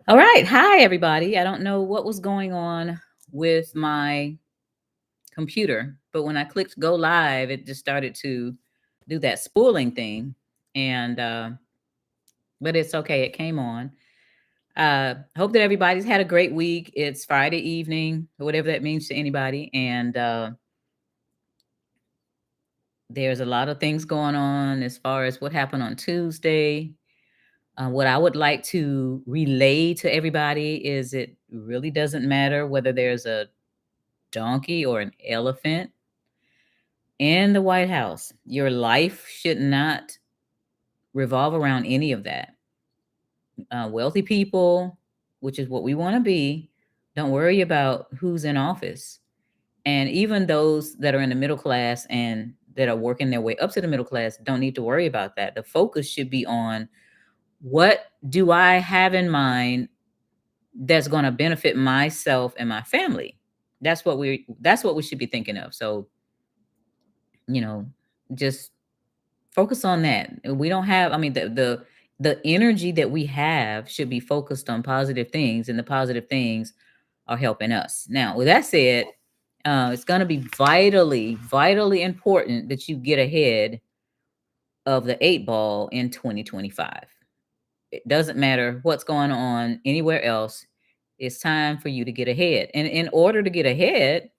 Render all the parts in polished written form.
All right. Hi, everybody. I don't know what was going on with my computer, but when I clicked go live, it just started to do that spooling thing. And, but it's okay. It came on. Hope that everybody's had a great week. It's Friday evening, or whatever that means to anybody. And there's a lot of things going on as far as what happened on Tuesday. What I would like to relay to everybody is it really doesn't matter whether there's a donkey or an elephant in the White House. Your life should not revolve around any of that. Wealthy people, which is what we want to be, don't worry about who's in office. And even those that are in the middle class and that are working their way up to the middle class don't need to worry about that. The focus should be on what do I have in mind that's going to benefit myself and my family. That's what we should be thinking of. So, you know, just focus on that. We don't have, I mean, the energy that we have should be focused on positive things, and the positive things are helping us. Now, with that said, it's going to be vitally important that you get ahead of the eight ball in 2025. It doesn't matter what's going on anywhere else. It's time for you to get ahead. And in order to get ahead,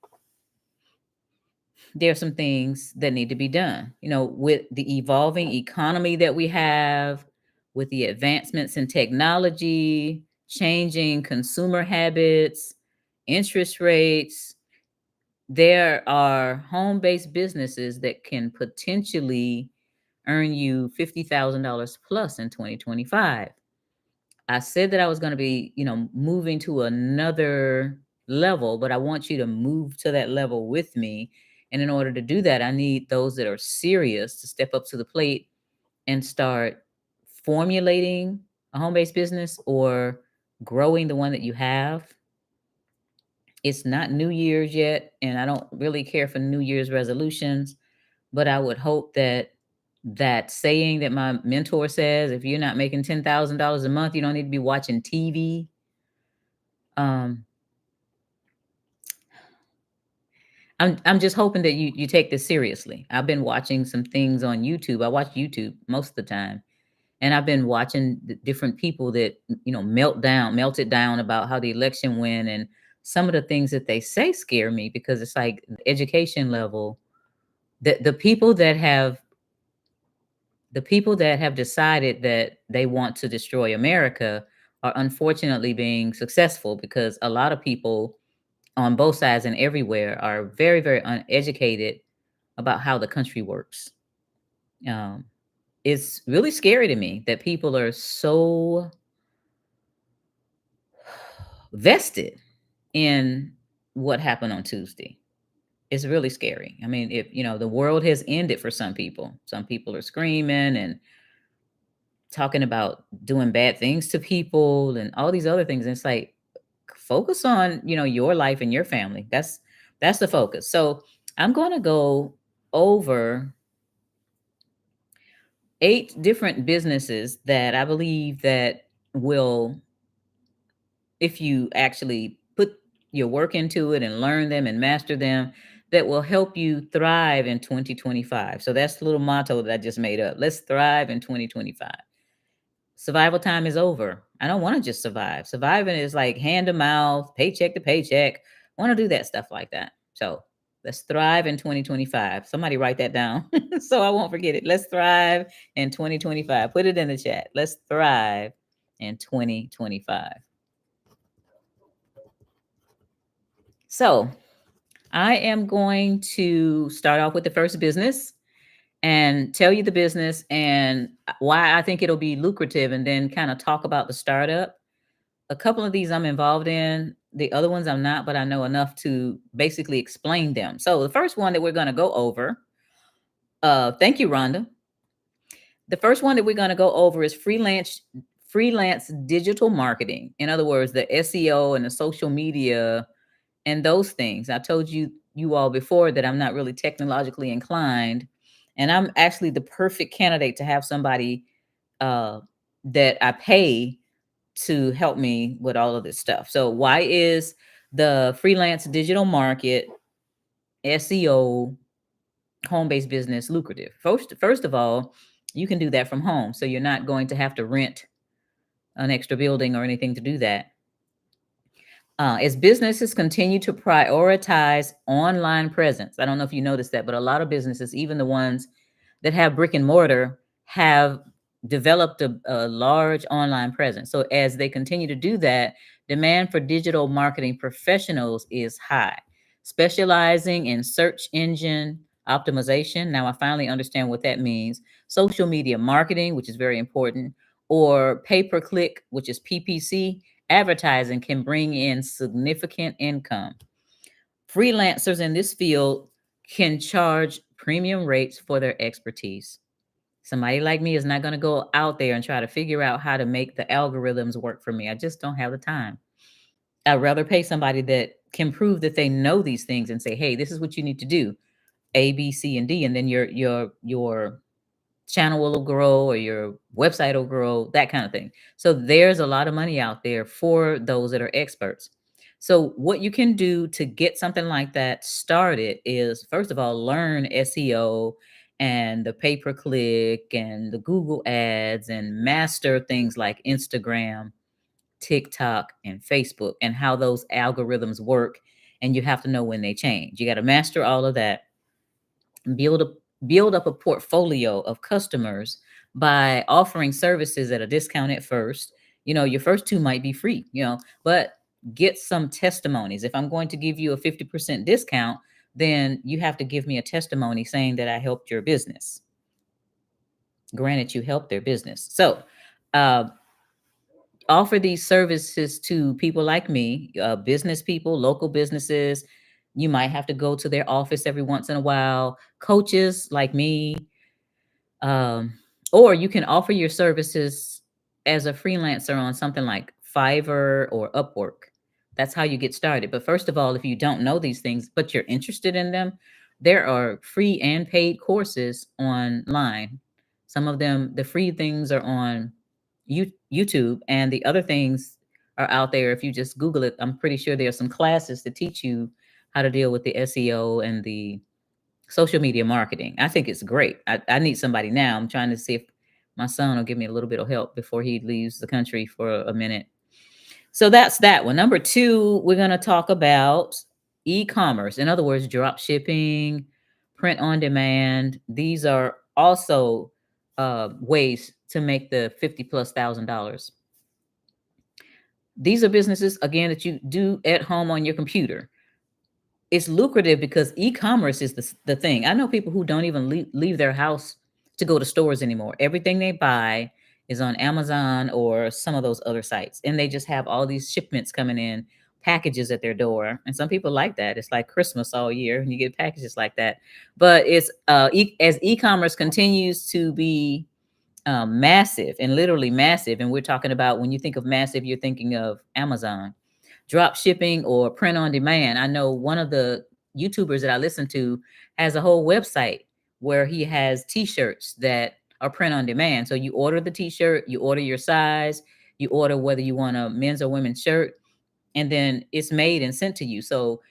there are some things that need to be done. With the evolving economy that we have, with the advancements in technology, changing consumer habits, interest rates, there are home based businesses that can potentially earn you $50,000 plus in 2025. I said that I was going to be, moving to another level, but I want you to move to that level with me. And in order to do that, I need those that are serious to step up to the plate and start formulating a home based business or growing the one that you have. It's not New Year's yet, and I don't really care for New Year's resolutions, but I would hope that that saying that my mentor says, if you're not making $10,000 a month, you don't need to be watching TV. Um, I'm just hoping that you take this seriously. I've been watching some things on YouTube. I watch YouTube most of the time, and I've been watching the different people that melted down about how the election went, and some of the things that they say scare me because it's like the education level. The people that have decided that they want to destroy America are unfortunately being successful because a lot of people on both sides and everywhere are very, very uneducated about how the country works. Um, it's really scary to me that people are so vested in what happened on Tuesday. It's really scary. I mean, if the world has ended for some people are screaming and talking about doing bad things to people and all these other things. And it's like focus on, your life and your family. That's the focus. So I'm going to go over 8 different businesses that I believe that will, if you actually put your work into it and learn them and master them, that will help you thrive in 2025. So that's the little motto that I just made up. Let's thrive in 2025. Survival time is over. I don't want to just survive. Surviving is like hand to mouth, paycheck to paycheck. I want to do that stuff like that. So let's thrive in 2025. Somebody write that down so I won't forget it. Let's thrive in 2025. Put it in the chat. Let's thrive in 2025. So I am going to start off with the first business and tell you the business and why I think it'll be lucrative, and then kind of talk about the startup. A couple of these I'm involved in. The other ones I'm not, but I know enough to basically explain them. So the first one that we're going to go over, thank you, Rhonda. The first one that we're going to go over is freelance digital marketing. In other words, the SEO and the social media and those things. I told you all before that I'm not really technologically inclined, and I'm actually the perfect candidate to have somebody uh, that I pay to help me with all of this stuff. So why is the freelance digital market, SEO, home-based business lucrative? First of all, you can do that from home. So you're not going to have to rent an extra building or anything to do that. As businesses continue to prioritize online presence, I don't know if you noticed that, but a lot of businesses, even the ones that have brick and mortar, have developed a large online presence. So as they continue to do that, demand for digital marketing professionals is high, specializing in search engine optimization. Now I finally understand what that means. Social media marketing, which is very important, or pay per click, which is PPC advertising, can bring in significant income. Freelancers in this field can charge premium rates for their expertise. Somebody like me is not going to go out there and try to figure out how to make the algorithms work for me. I just don't have the time. I'd rather pay somebody that can prove that they know these things and say, "Hey, this is what you need to do. A, B, C, and D," and then your channel will grow or your website will grow, that kind of thing. So there's a lot of money out there for those that are experts. So what you can do to get something like that started is, first of all, learn SEO and the pay per click and the Google ads, and master things like Instagram, TikTok, and Facebook, and how those algorithms work. And you have to know when they change. You got to master all of that, build up build up a portfolio of customers by offering services at a discount at first. Your first two might be free, but get some testimonies. If I'm going to give you a 50% discount, then you have to give me a testimony saying that I helped your business. Granted, you helped their business. So uh, offer these services to people like me, business people, local businesses. You might have to go to their office every once in a while. Coaches like me, um, or you can offer your services as a freelancer on something like Fiverr or Upwork. That's how you get started. But first of all, if you don't know these things, but you're interested in them, there are free and paid courses online. Some of them, the free things are on YouTube, and the other things are out there. If you just Google it, I'm pretty sure there are some classes to teach you how to deal with the SEO and the social media marketing. I think it's great. I need somebody now. I'm trying to see if my son will give me a little bit of help before he leaves the country for a minute. So that's that one. Number two, we're going to talk about e-commerce. In other words, drop shipping, print on demand. These are also ways to make the 50 plus $1,000. These are businesses, again, that you do at home on your computer. It's lucrative because e-commerce is the thing. I know people who don't even leave their house to go to stores anymore. Everything they buy is on Amazon or some of those other sites, and they just have all these shipments coming in, packages at their door. And some people like that. It's like Christmas all year, and you get packages like that. But it's as e-commerce continues to be massive, and literally massive, and we're talking about, when you think of massive, you're thinking of Amazon. Drop shipping or print on demand. I know one of the YouTubers that I listen to has a whole website where he has t-shirts that are print on demand. So you order the t-shirt, you order your size, you order whether you want a men's or women's shirt, and then it's made and sent to you. So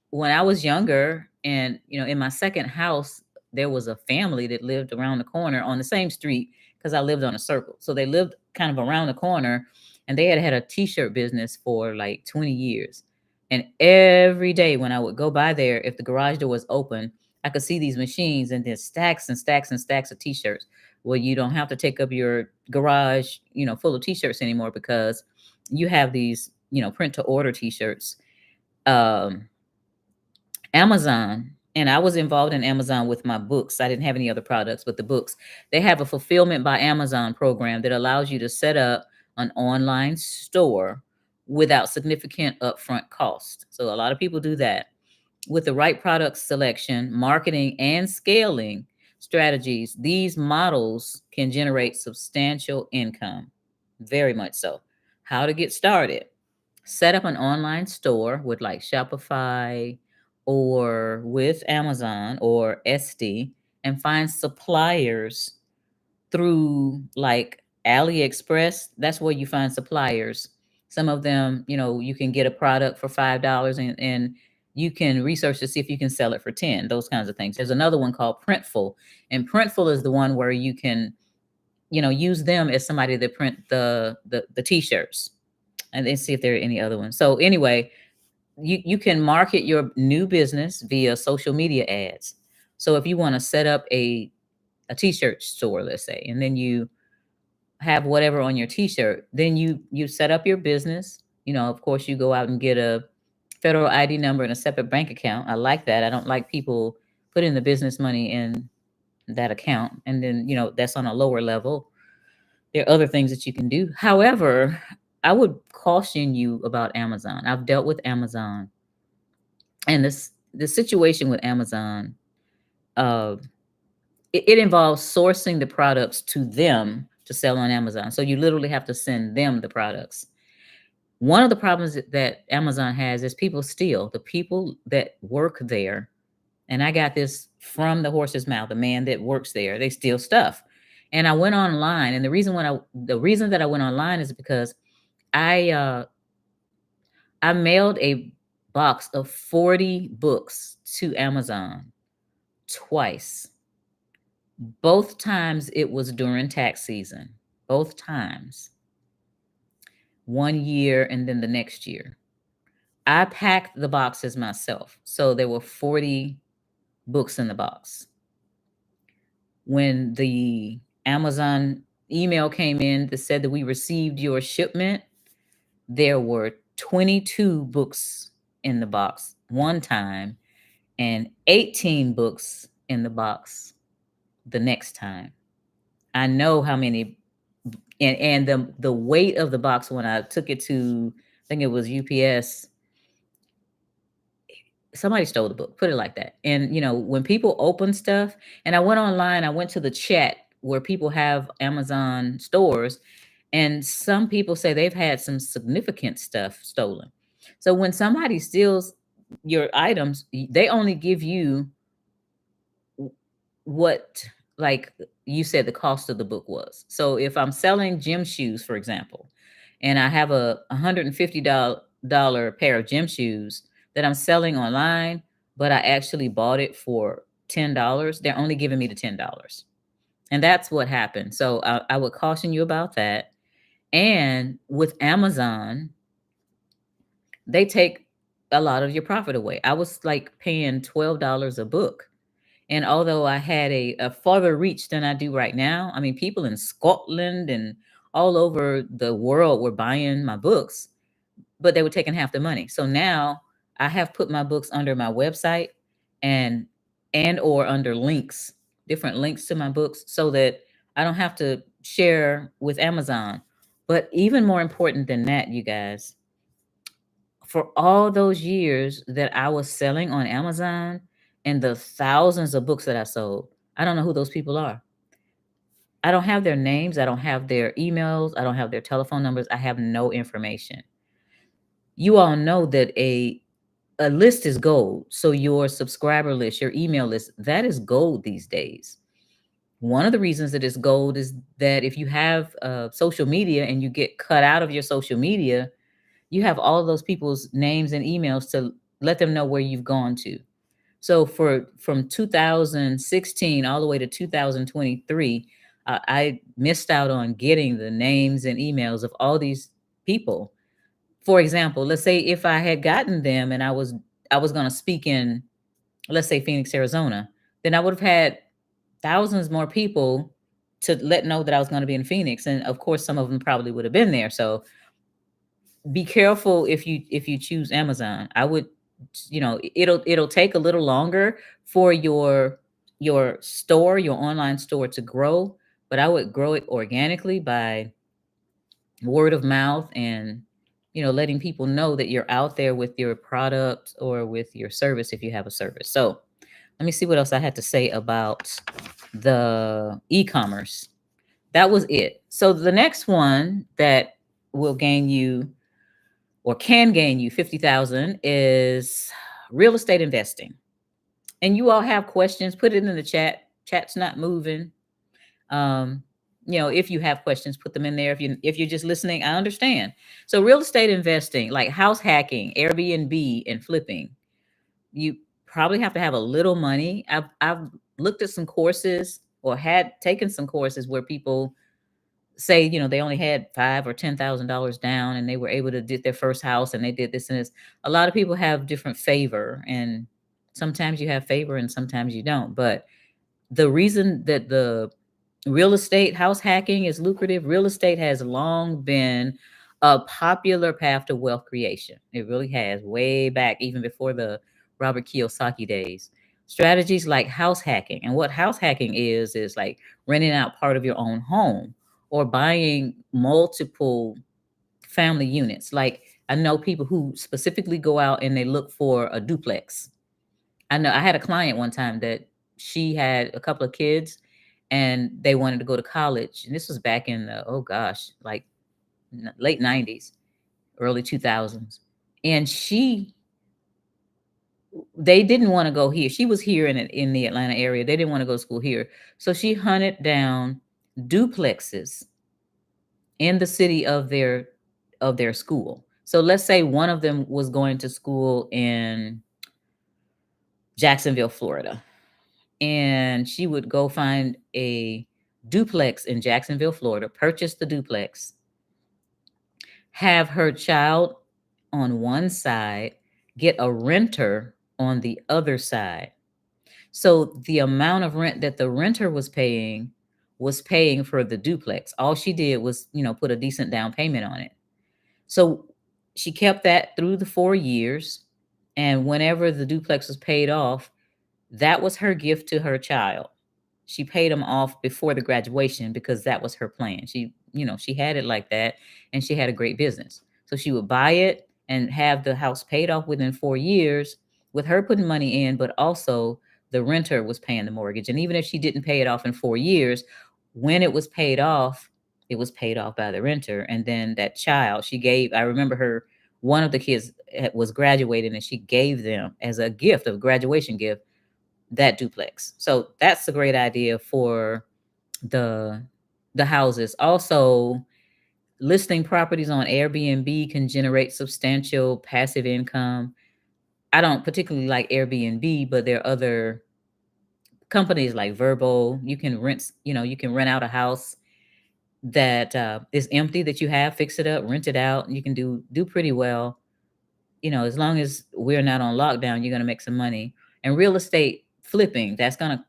when I was younger, and in my second house, there was a family that lived around the corner on the same street, because I lived on a circle. So they lived kind of around the corner, and they had had a t-shirt business for like 20 years. And every day when I would go by there, if the garage door was open, I could see these machines and then stacks and stacks and stacks of t-shirts. Well, you don't have to take up your garage, full of t-shirts anymore, because you have these, print to order t-shirts. Um, Amazon, and I was involved in Amazon with my books. I didn't have any other products, but the books. They have a fulfillment by Amazon program that allows you to set up an online store without significant upfront cost. So a lot of people do that. With the right product selection, marketing, and scaling strategies, these models can generate substantial income. Very much so. How to get started? Set up an online store with like Shopify or with Amazon or SD, and find suppliers through like AliExpress, that's where you find suppliers. Some of them, you can get a product for $5 and you can research to see if you can sell it for 10, those kinds of things. There's another one called Printful, and Printful is the one where you can, use them as somebody that print the t-shirts, and then see if there are any other ones. So anyway, you can market your new business via social media ads. So if you want to set up a t-shirt store, let's say, and then you have whatever on your t-shirt, then you set up your business. Of course, you go out and get a federal ID number and a separate bank account. I like that. I don't like people putting the business money in that account, and then that's on a lower level. There are other things that you can do. However, I would caution you about Amazon. I've dealt with Amazon, and the situation with Amazon, uh, it involves sourcing the products to them to sell on Amazon. So you literally have to send them the products. One of the problems that Amazon has is people steal. The people that work there, and I got this from the horse's mouth, the man that works there, they steal stuff. And I went online, and the reason that I went online is because I uh I mailed a box of 40 books to Amazon twice. Both times it was during tax season. Both times. One year and then the next year. I packed the boxes myself. So there were 40 books in the box. When the Amazon email came in that said that we received your shipment, there were 22 books in the box one time and 18 books in the box the next time. I know how many, and the weight of the box when I took it to, I think it was UPS, somebody stole the book, put it like that. And when people open stuff, and I went online, I went to the chat where people have Amazon stores, and some people say they've had some significant stuff stolen. So when somebody steals your items, they only give you what, like you said, the cost of the book was. So if I'm selling gym shoes, for example, and I have a $150 pair of gym shoes that I'm selling online, but I actually bought it for $10, they're only giving me the $10. And that's what happened. So I would caution you about that. And with Amazon, they take a lot of your profit away. I was like paying $12 a book. And although I had a farther reach than I do right now, I mean, people in Scotland and all over the world were buying my books, but they were taking half the money. So now I have put my books under my website and or under links, different links to my books, so that I don't have to share with Amazon. But even more important than that, you guys, for all those years that I was selling on Amazon and the thousands of books that I sold, I don't know who those people are. I don't have their names. I don't have their emails. I don't have their telephone numbers. I have no information. You all know that a list is gold. So your subscriber list, your email list, that is gold these days. One of the reasons that it's gold is that if you have social media and you get cut out of your social media, you have all of those people's names and emails to let them know where you've gone to. So from 2016 all the way to 2023, I missed out on getting the names and emails of all these people. For example, let's say if I had gotten them and I was going to speak in, let's say, Phoenix, Arizona, then I would have had thousands more people to let know that I was going to be in Phoenix, and of course some of them probably would have been there. So be careful if you choose Amazon. I would, it'll take a little longer for your store, your online store to grow, but I would grow it organically by word of mouth and letting people know that you're out there with your product or with your service if you have a service. So let me see what else I had to say about the e-commerce. That was it. So the next one that will gain you or can gain you 50,000 is real estate investing. And you all have questions, put it in the chat. Chat's not moving. Um, if you have questions, put them in there. If you're just listening, I understand. So real estate investing, like house hacking, Airbnb, and flipping, you probably have to have a little money. I've looked at some courses or had taken some courses where people say, they only had $5 or $10,000 down and they were able to get their first house and they did this and this. A lot of people have different favor, and sometimes you have favor and sometimes you don't. But the reason that the real estate house hacking is lucrative, real estate has long been a popular path to wealth creation. It really has, way back, even before the Robert Kiyosaki days. Strategies like house hacking, and what house hacking is like renting out part of your own home or buying multiple family units. Like, I know people who specifically go out and they look for a duplex. I know I had a client one time that she had a couple of kids and they wanted to go to college. And this was back in the, oh gosh, like late 90s, early 2000s. And they didn't want to go here. She was here in the Atlanta area. They didn't want to go to school here. So she hunted down duplexes in the city of their school. So let's say one of them was going to school in Jacksonville, Florida, and she would go find a duplex in Jacksonville, Florida, purchase the duplex, have her child on one side, get a renter on the other side. So the amount of rent that the renter was paying for the duplex. All she did was, put a decent down payment on it. So she kept that through the 4 years. And whenever the duplex was paid off, that was her gift to her child. She paid them off before the graduation because that was her plan. She had it like that, and she had a great business. So she would buy it and have the house paid off within 4 years with her putting money in, but also the renter was paying the mortgage. And even if she didn't pay it off in 4 years, when it was paid off by the renter. And then that child, I remember one of the kids was graduating, and she gave them as a gift, a graduation gift, that duplex. So that's a great idea for the the houses. Also, listing properties on Airbnb can generate substantial passive income. I don't particularly like Airbnb, but there are other companies like Verbo. You can rent out a house that is empty that you have, fix it up, rent it out, and you can do pretty well. As long as we're not on lockdown, you're gonna make some money. And real estate flipping, that's gonna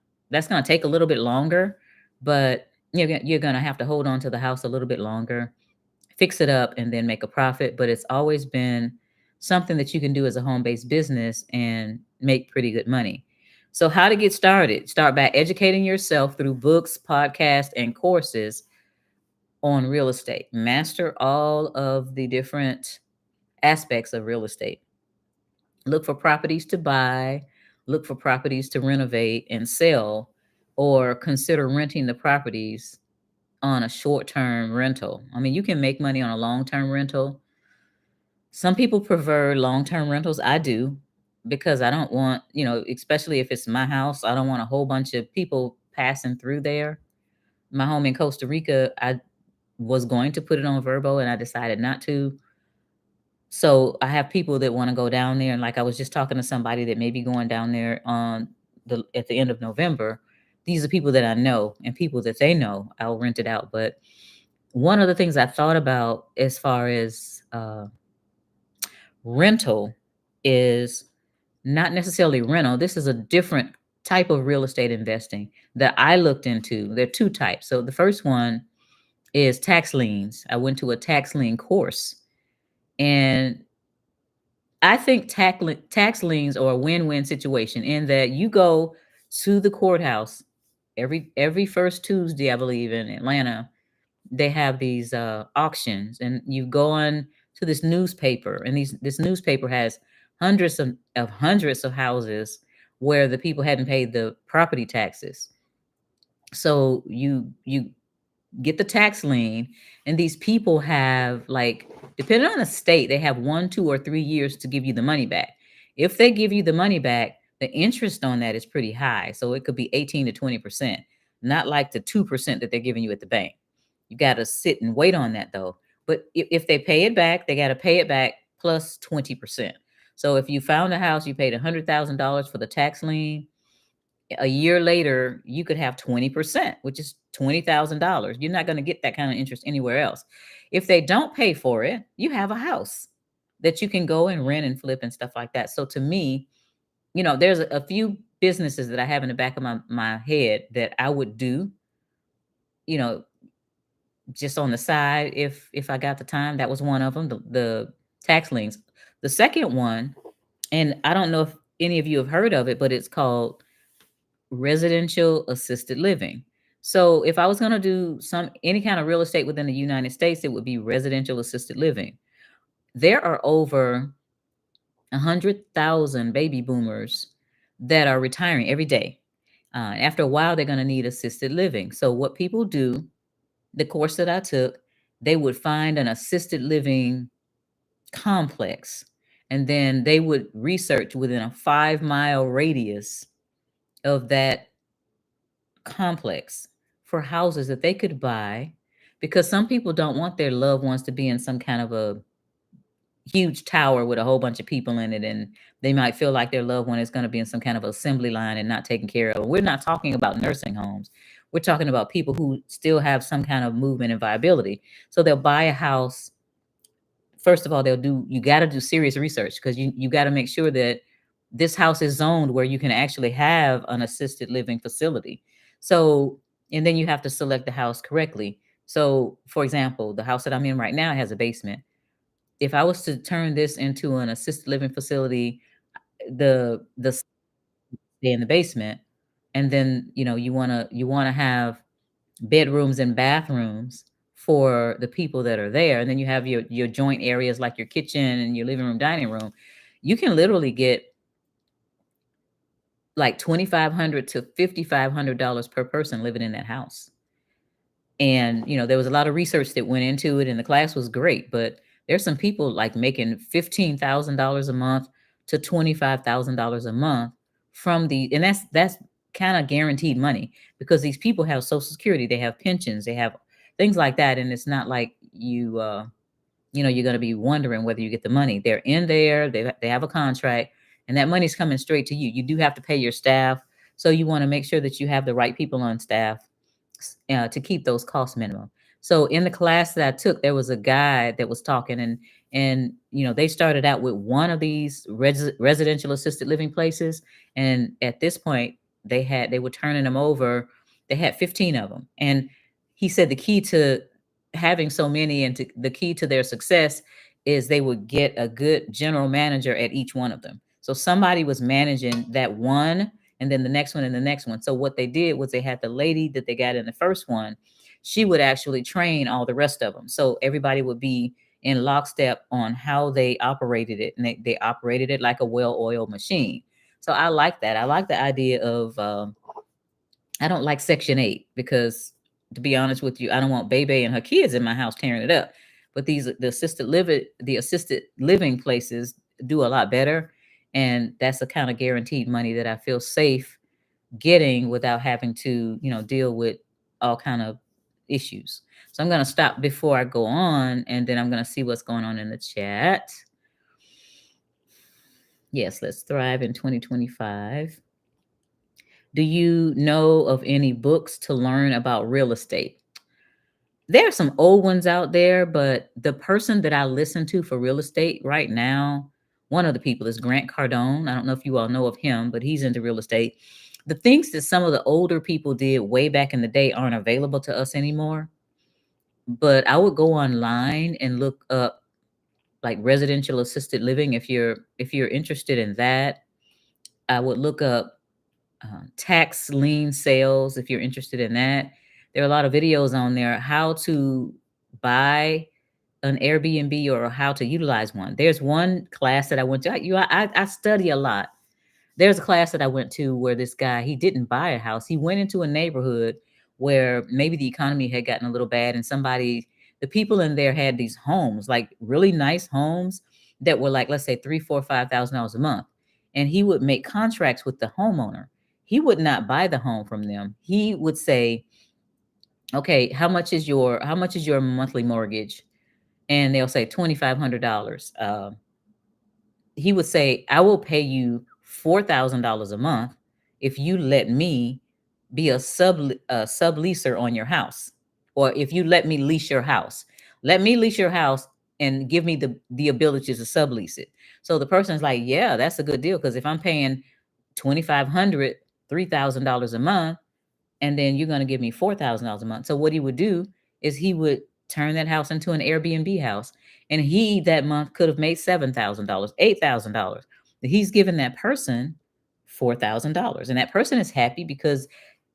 take a little bit longer, but you're gonna have to hold on to the house a little bit longer, fix it up, and then make a profit. But it's always been something that you can do as a home-based business and make pretty good money. So how to get started? Start by educating yourself through books, podcasts, and courses on real estate. Master all of the different aspects of real estate. Look for properties to buy, look for properties to renovate and sell, or consider renting the properties on a short-term rental. I mean, you can make money on a long-term rental. Some people prefer long-term rentals. I do, because I don't want, especially if it's my house, I don't want a whole bunch of people passing through there. My home in Costa Rica, I was going to put it on Verbo and I decided not to. So I have people that want to go down there, and like I was just talking to somebody that may be going down there at the end of November. These are people that I know and people that they know. I'll rent it out. But one of the things I thought about as far as rental is not necessarily rental. This is a different type of real estate investing that I looked into. There are two types. So the first one is tax liens. I went to a tax lien course, and I think tax liens are a win-win situation in that you go to the courthouse every first Tuesday, I believe, in Atlanta. They have these auctions, and you go on to this newspaper, and this newspaper has hundreds of houses where the people hadn't paid the property taxes. So you get the tax lien, and these people have, like, depending on the state, they have 1, 2, or 3 years to give you the money back. If they give you the money back, the interest on that is pretty high. So it could be 18 to 20%, not like the 2% that they're giving you at the bank. You got to sit and wait on that though. But if they pay it back, they got to pay it back plus 20%. So if you found a house, you paid $100,000 for the tax lien. A year later, you could have 20%, which is $20,000. You're not going to get that kind of interest anywhere else. If they don't pay for it, you have a house that you can go and rent and flip and stuff like that. So to me, there's a few businesses that I have in the back of my head that I would do, you know, just on the side if I got the time. That was one of them, the tax liens. The second one, and I don't know if any of you have heard of it, but it's called residential assisted living. So if I was going to do any kind of real estate within the United States, it would be residential assisted living. There are over 100,000 baby boomers that are retiring every day. After a while, they're going to need assisted living. So what people do, the course that I took, they would find an assisted living complex, and then they would research within a 5-mile radius of that complex for houses that they could buy, because some people don't want their loved ones to be in some kind of a huge tower with a whole bunch of people in it, and they might feel like their loved one is going to be in some kind of assembly line and not taken care of. We're not talking about nursing homes. We're talking about people who still have some kind of movement and viability. So they'll buy a house. First of all, you got to do serious research, because you got to make sure that this house is zoned where you can actually have an assisted living facility. So, and then you have to select the house correctly. So, for example, the house that I'm in right now has a basement. If I was to turn this into an assisted living facility, the stay in the basement, and then you want to have bedrooms and bathrooms for the people that are there, and then you have your joint areas like your kitchen and your living room, dining room. You can literally get like $2,500 to $5,500 per person living in that house. And, there was a lot of research that went into it, and the class was great, but there's some people like making $15,000 a month to $25,000 a month and that's kind of guaranteed money, because these people have Social Security, they have pensions, they have things like that. And it's not like you're going to be wondering whether you get the money. They're in there, they have a contract, and that money's coming straight to you. You do have to pay your staff. So you want to make sure that you have the right people on staff to keep those costs minimum. So in the class that I took, there was a guy that was talking, and they started out with one of these residential assisted living places, and at this point they were turning them over. They had 15 of them, and he said the key to having so many, and the key to their success, is they would get a good general manager at each one of them. So somebody was managing that one, and then the next one and the next one. So what they did was they had the lady that they got in the first one. She would actually train all the rest of them. So everybody would be in lockstep on how they operated it. And they operated it like a well-oiled machine. So I like that. I like the idea of, I don't like Section 8, because to be honest with you, I don't want Bebe and her kids in my house tearing it up. But the assisted living places do a lot better. And that's the kind of guaranteed money that I feel safe getting without having to, deal with all kind of issues. So I'm going to stop before I go on, and then I'm going to see what's going on in the chat. Yes, let's thrive in 2025. Do you know of any books to learn about real estate? There are some old ones out there, but the person that I listen to for real estate right now, one of the people is Grant Cardone. I don't know if you all know of him, but he's into real estate. The things that some of the older people did way back in the day aren't available to us anymore. But I would go online and look up like residential assisted living if you're interested in that. I would look up tax lien sales if you're interested in that. There are a lot of videos on there how to buy an Airbnb or how to utilize one. There's one class that I went to. I study a lot. There's a class that I went to where this guy, he didn't buy a house. He went into a neighborhood where maybe the economy had gotten a little bad, and the people in there had these homes, like really nice homes that were like, let's say $3, $4, $5,000 a month. And he would make contracts with the homeowner. He would not buy the home from them. He would say, Okay, how much is your monthly mortgage? And they'll say $2,500. He would say, I will pay you $4,000 a month if you let me be a subleaser on your house, or if you let me lease your house. Let me lease your house and give me the ability to sublease it. So the person's like, yeah, that's a good deal, because if I'm paying 2,500, $3,000 a month, and then you're going to give me $4,000 a month. So what he would do is he would turn that house into an Airbnb house, and he that month could have made $7,000, $8,000. He's given that person $4,000, and that person is happy because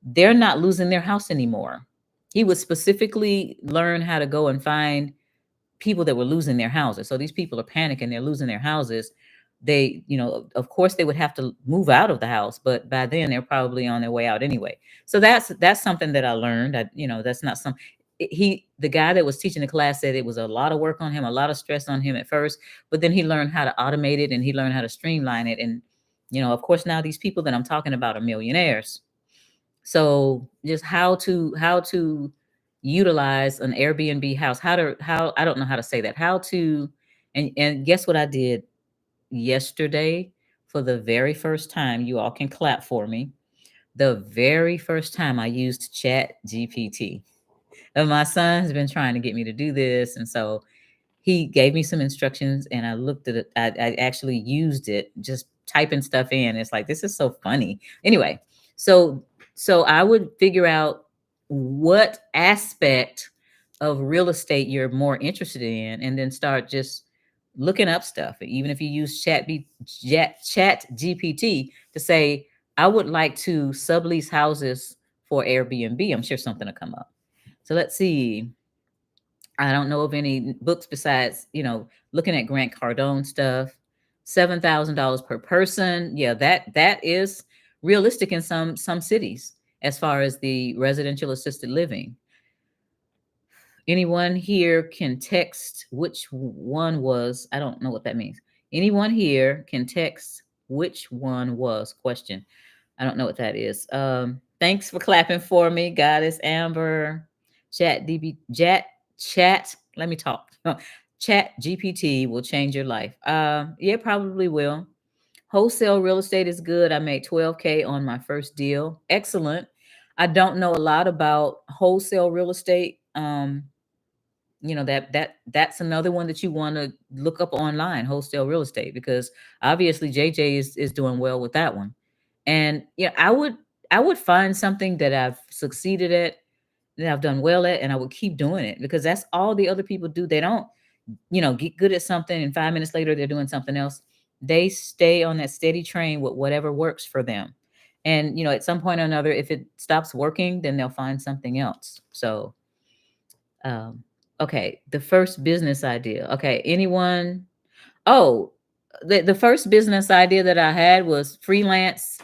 they're not losing their house anymore. He would specifically learn how to go and find people that were losing their houses. So these people are panicking, they're losing their houses. They, of course they would have to move out of the house, but by then they're probably on their way out anyway. So that's something that I learned. That's not some the guy that was teaching the class said it was a lot of work on him, a lot of stress on him at first, but then he learned how to automate it and he learned how to streamline it. And of course now these people that I'm talking about are millionaires. So just how to utilize an Airbnb house, how I don't know how to say that. How to and guess what I did yesterday for the very first time. You all can clap for me. The very first time I used Chat GPT. And my son has been trying to get me to do this, and so he gave me some instructions and I looked at it. I actually used it, just typing stuff in. It's like, this is so funny. Anyway, so I would figure out what aspect of real estate you're more interested in, and then start just looking up stuff. Even if you use chat GPT to say, I would like to sublease houses for Airbnb, I'm sure something will come up. So let's see. I don't know of any books besides, looking at Grant Cardone stuff. $7,000 per person. Yeah, that is realistic in some cities as far as the residential assisted living. Anyone here can text which one was, I don't know what that means. Anyone here can text which one was question. I don't know what that is. Thanks for clapping for me, Goddess Amber. Chat. Let me talk. Chat GPT will change your life. Yeah, probably will. Wholesale real estate is good. I made 12K on my first deal. Excellent. I don't know a lot about wholesale real estate. That's another one that you want to look up online, wholesale real estate, because obviously JJ is doing well with that one. And I would find something that I've succeeded at, that I've done well at, and I would keep doing it, because that's all the other people do. They don't, get good at something and 5 minutes later they're doing something else. They stay on that steady train with whatever works for them. And at some point or another, if it stops working, then they'll find something else. So um, okay, the first business idea. Okay, anyone? Oh, the first business idea that I had was freelance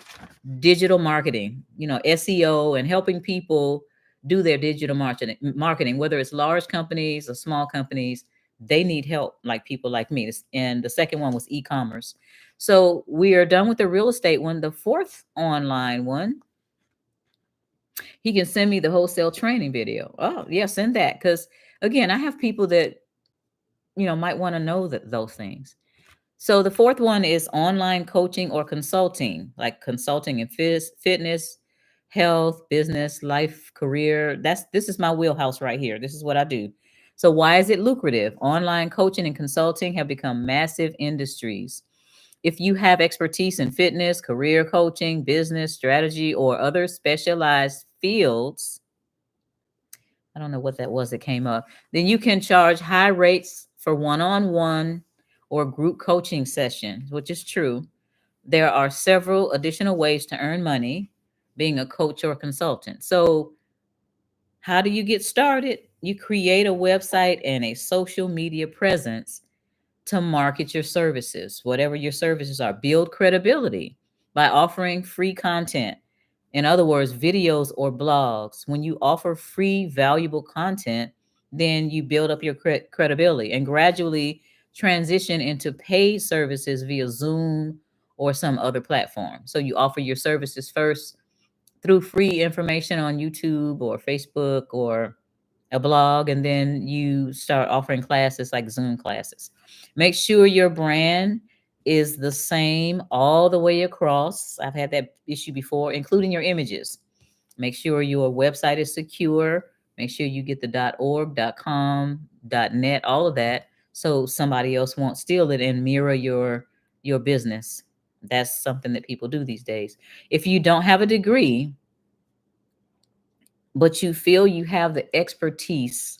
digital marketing, SEO, and helping people do their digital marketing, whether it's large companies or small companies. They need help, like people like me. And the second one was e-commerce. So we are done with the real estate one. The fourth online one, he can send me the wholesale training video. Oh, yeah, send that. Because again, I have people that, might want to know those things. So the fourth one is online coaching or consulting, like consulting in fitness, health, business, life, career. This is my wheelhouse right here. This is what I do. So why is it lucrative? Online coaching and consulting have become massive industries. If you have expertise in fitness, career coaching, business strategy, or other specialized fields, I don't know what that was that came up, then you can charge high rates for one-on-one or group coaching sessions, which is true. There are several additional ways to earn money being a coach or consultant. So, how do you get started? You create a website and a social media presence to market your services, whatever your services are. Build credibility by offering free content. In other words, videos or blogs. When you offer free, valuable content, then you build up your credibility and gradually transition into paid services via Zoom or some other platform. So you offer your services first, through free information on YouTube or Facebook or a blog, and then you start offering classes like Zoom classes. Make sure your brand is the same all the way across. I've had that issue before, including your images. Make sure your website is secure. Make sure you get the .org, .com, .net, all of that, so somebody else won't steal it and mirror your business. That's something that people do these days. If you don't have a degree, but you feel you have the expertise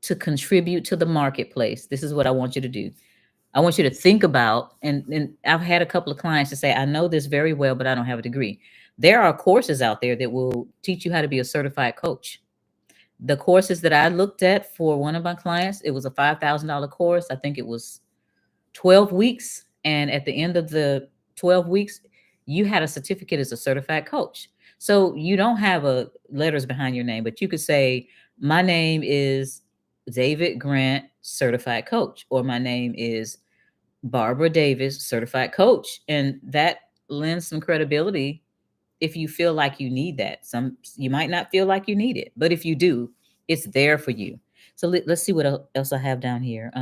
to contribute to the marketplace, this is what I want you to do. I want you to think about, and I've had a couple of clients to say, I know this very well, but I don't have a degree. There are courses out there that will teach you how to be a certified coach. The courses that I looked at for one of my clients, it was a $5,000 course. I think it was 12 weeks. And at the end of the 12 weeks, you had a certificate as a certified coach. So you don't have a letters behind your name, but you could say, my name is David Grant, certified coach, or my name is Barbara Davis, certified coach. And that lends some credibility if you feel like you need that. Some you might not feel like you need it, but if you do, it's there for you. So let's see what else I have down here.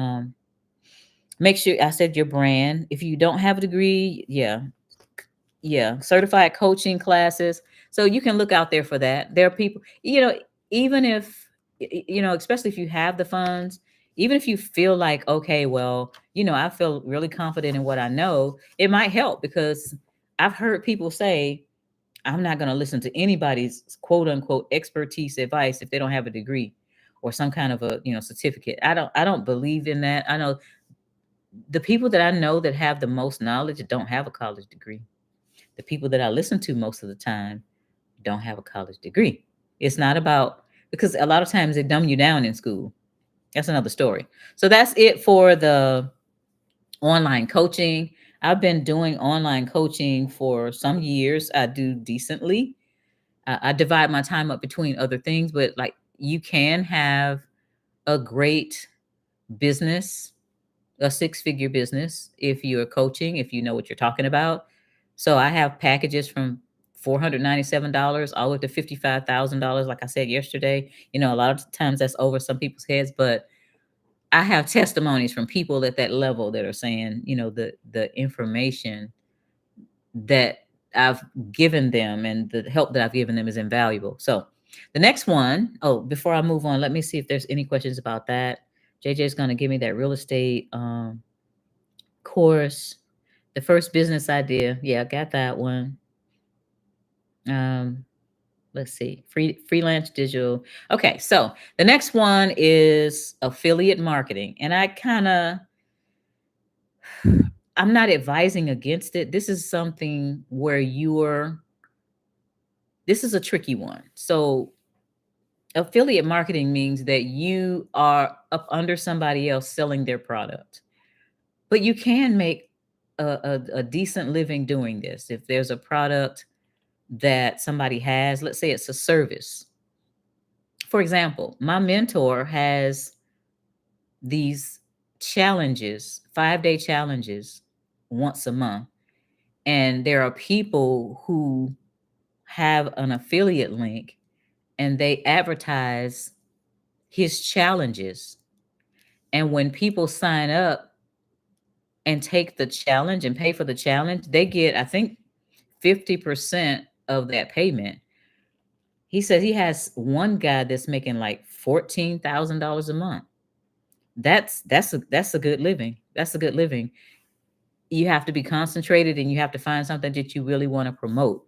Make sure I said your brand. If you don't have a degree, yeah, certified coaching classes. So you can look out there for that. There are people, even if especially if you have the funds, even if you feel like, okay, well, I feel really confident in what I know, it might help, because I've heard people say, I'm not going to listen to anybody's quote unquote expertise advice if they don't have a degree or some kind of a, certificate. I don't believe in that. I know the people that I know that have the most knowledge don't have a college degree. The people that I listen to most of the time don't have a college degree. It's not about, because a lot of times they dumb you down in school. That's another story. So that's it for the online coaching. I've been doing online coaching for some years. I do decently. I divide my time up between other things, but like, you can have a great business, a six-figure business, if you're coaching, if you know what you're talking about. So I have packages from $497 all the way to $55,000. Like I said yesterday, a lot of times that's over some people's heads, but I have testimonies from people at that level that are saying, the information that I've given them and the help that I've given them is invaluable. So the next one, oh, before I move on, let me see if there's any questions about that. JJ is going to give me that real estate course. The first business idea. Yeah, I got that one. Let's see. Freelance digital. Okay, so the next one is affiliate marketing. And I'm not advising against it. This is something where this is a tricky one. So affiliate marketing means that you are up under somebody else selling their product, but you can make a decent living doing this. If there's a product that somebody has, let's say it's a service. For example, my mentor has these challenges, 5-day challenges once a month. And there are people who have an affiliate link and they advertise his challenges. And when people sign up and take the challenge and pay for the challenge, they get, I think, 50% of that payment. He says he has one guy that's making like $14,000 a month. That's a good living. That's a good living. You have to be concentrated and you have to find something that you really want to promote.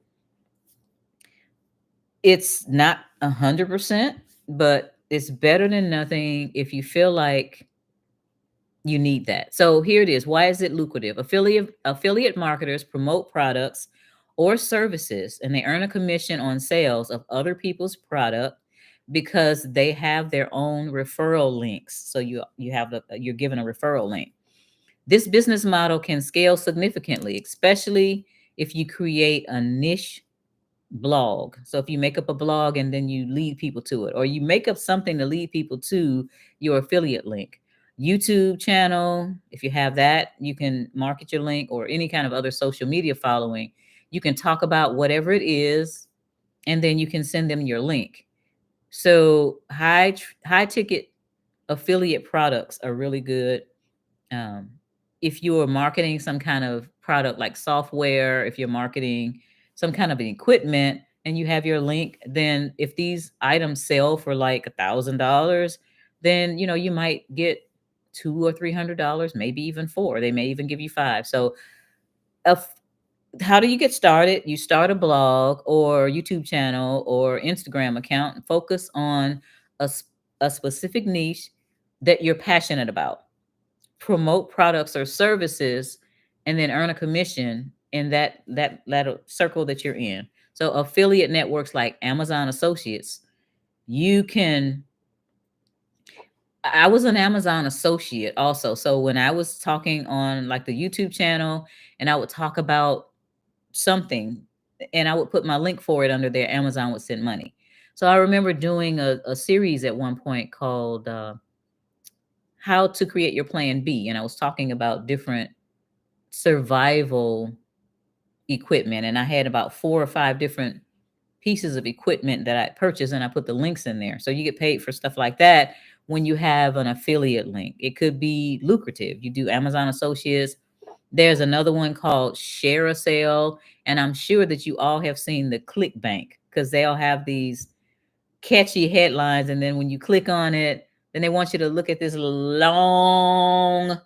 It's not 100%, but it's better than nothing if you feel like you need that. So here it is. Why is it lucrative? Affiliate marketers promote products or services and they earn a commission on sales of other people's product because they have their own referral links. So you're given a referral link. This business model can scale significantly, especially if you create a niche blog. So if you make up a blog and then you lead people to it, or you make up something to lead people to your affiliate link. YouTube channel, if you have that, you can market your link, or any kind of other social media following. You can talk about whatever it is and then you can send them your link. So high ticket affiliate products are really good. Um, if you're marketing some kind of product like software, if you're marketing some kind of an equipment and you have your link, then if these items sell for like $1,000, then you might get $200 or $300, maybe even four. They may even give you five. So, if how do you get started? You start a blog or YouTube channel or Instagram account and focus on a, s- a specific niche that you're passionate about. Promote products or services and then earn a commission in that circle that you're in. So affiliate networks like Amazon Associates, you can I was an Amazon associate also. So when I was talking on like the YouTube channel and I would talk about something and I would put my link for it under there, Amazon would send money. So I remember doing a series at one point called How to Create Your Plan B. And I was talking about different survival equipment. And I had about four or five different pieces of equipment that I purchased and I put the links in there. So you get paid for stuff like that when you have an affiliate link. It could be lucrative. You do Amazon Associates. There's another one called Share a Sale. And I'm sure that you all have seen the ClickBank because they'll have these catchy headlines. And then when you click on it, then they want you to look at this long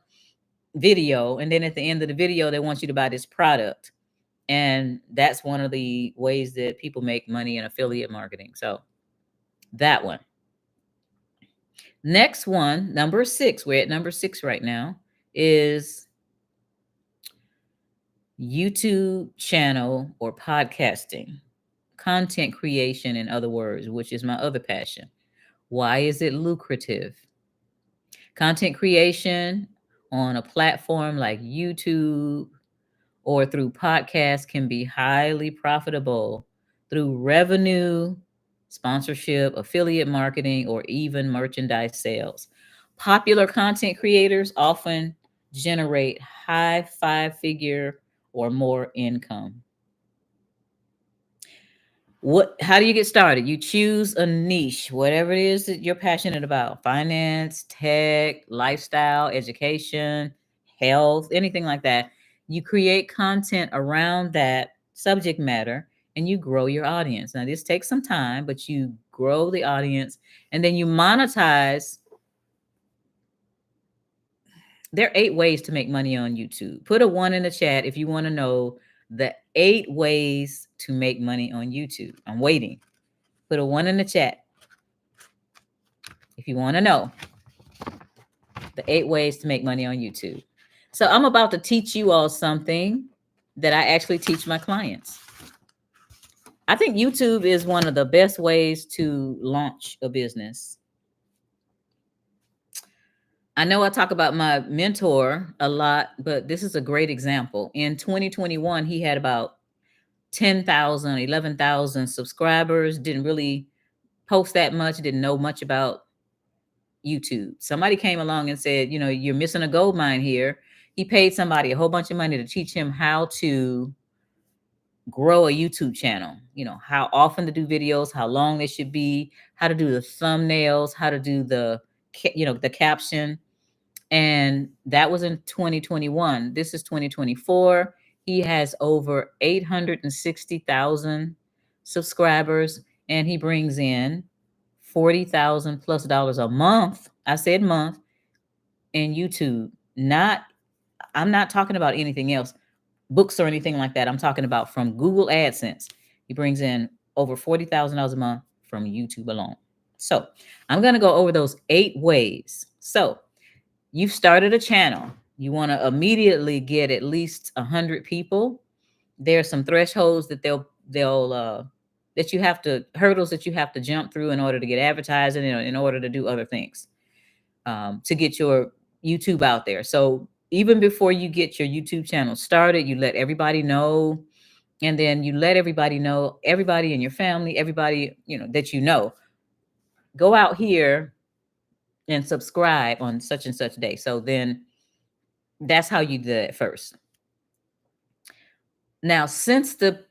video. And then at the end of the video, they want you to buy this product. And that's one of the ways that people make money in affiliate marketing. So that one. Next one, number six, we're at number six right now, is YouTube channel or podcasting, content creation, in other words, which is my other passion. Why is it lucrative? Content creation on a platform like YouTube or through podcasts can be highly profitable through revenue, sponsorship, affiliate marketing, or even merchandise sales. Popular content creators often generate high five figure or more income. How do you get started? You choose a niche, whatever it is that you're passionate about: finance, tech, lifestyle, education, health, anything like that. You create content around that subject matter and you grow your audience. Now this takes some time, but you grow the audience and then you monetize. There are 8 ways to make money on YouTube. Put a one in the chat if you want to know the 8 ways to make money on YouTube. I'm waiting. Put a one in the chat if you want to know the 8 ways to make money on YouTube. So I'm about to teach you all something that I actually teach my clients. I think YouTube is one of the best ways to launch a business. I know I talk about my mentor a lot, but this is a great example. In 2021, he had about 10,000, 11,000 subscribers, didn't really post that much, didn't know much about YouTube. Somebody came along and said, you're missing a gold mine here. He paid somebody a whole bunch of money to teach him how to grow a YouTube channel, how often to do videos, how long they should be, how to do the thumbnails, how to do the caption. And that was in 2021. This is 2024. He has over 860,000 subscribers and he brings in 40,000 plus dollars a month. I said month in YouTube. I'm not talking about anything else, books or anything like that. I'm talking about from Google AdSense. He brings in over $40,000 a month from YouTube alone. So I'm going to go over those 8 ways. So you've started a channel. You want to immediately get at least 100 people. There are some thresholds that that you have to hurdles that you have to jump through in order to get advertising and in order to do other things to get your YouTube out there. So even before you get your YouTube channel started, you let everybody know, and then you let everybody know, everybody in your family, everybody that go out here and subscribe on such and such day. So then that's how you did it first. Now, since the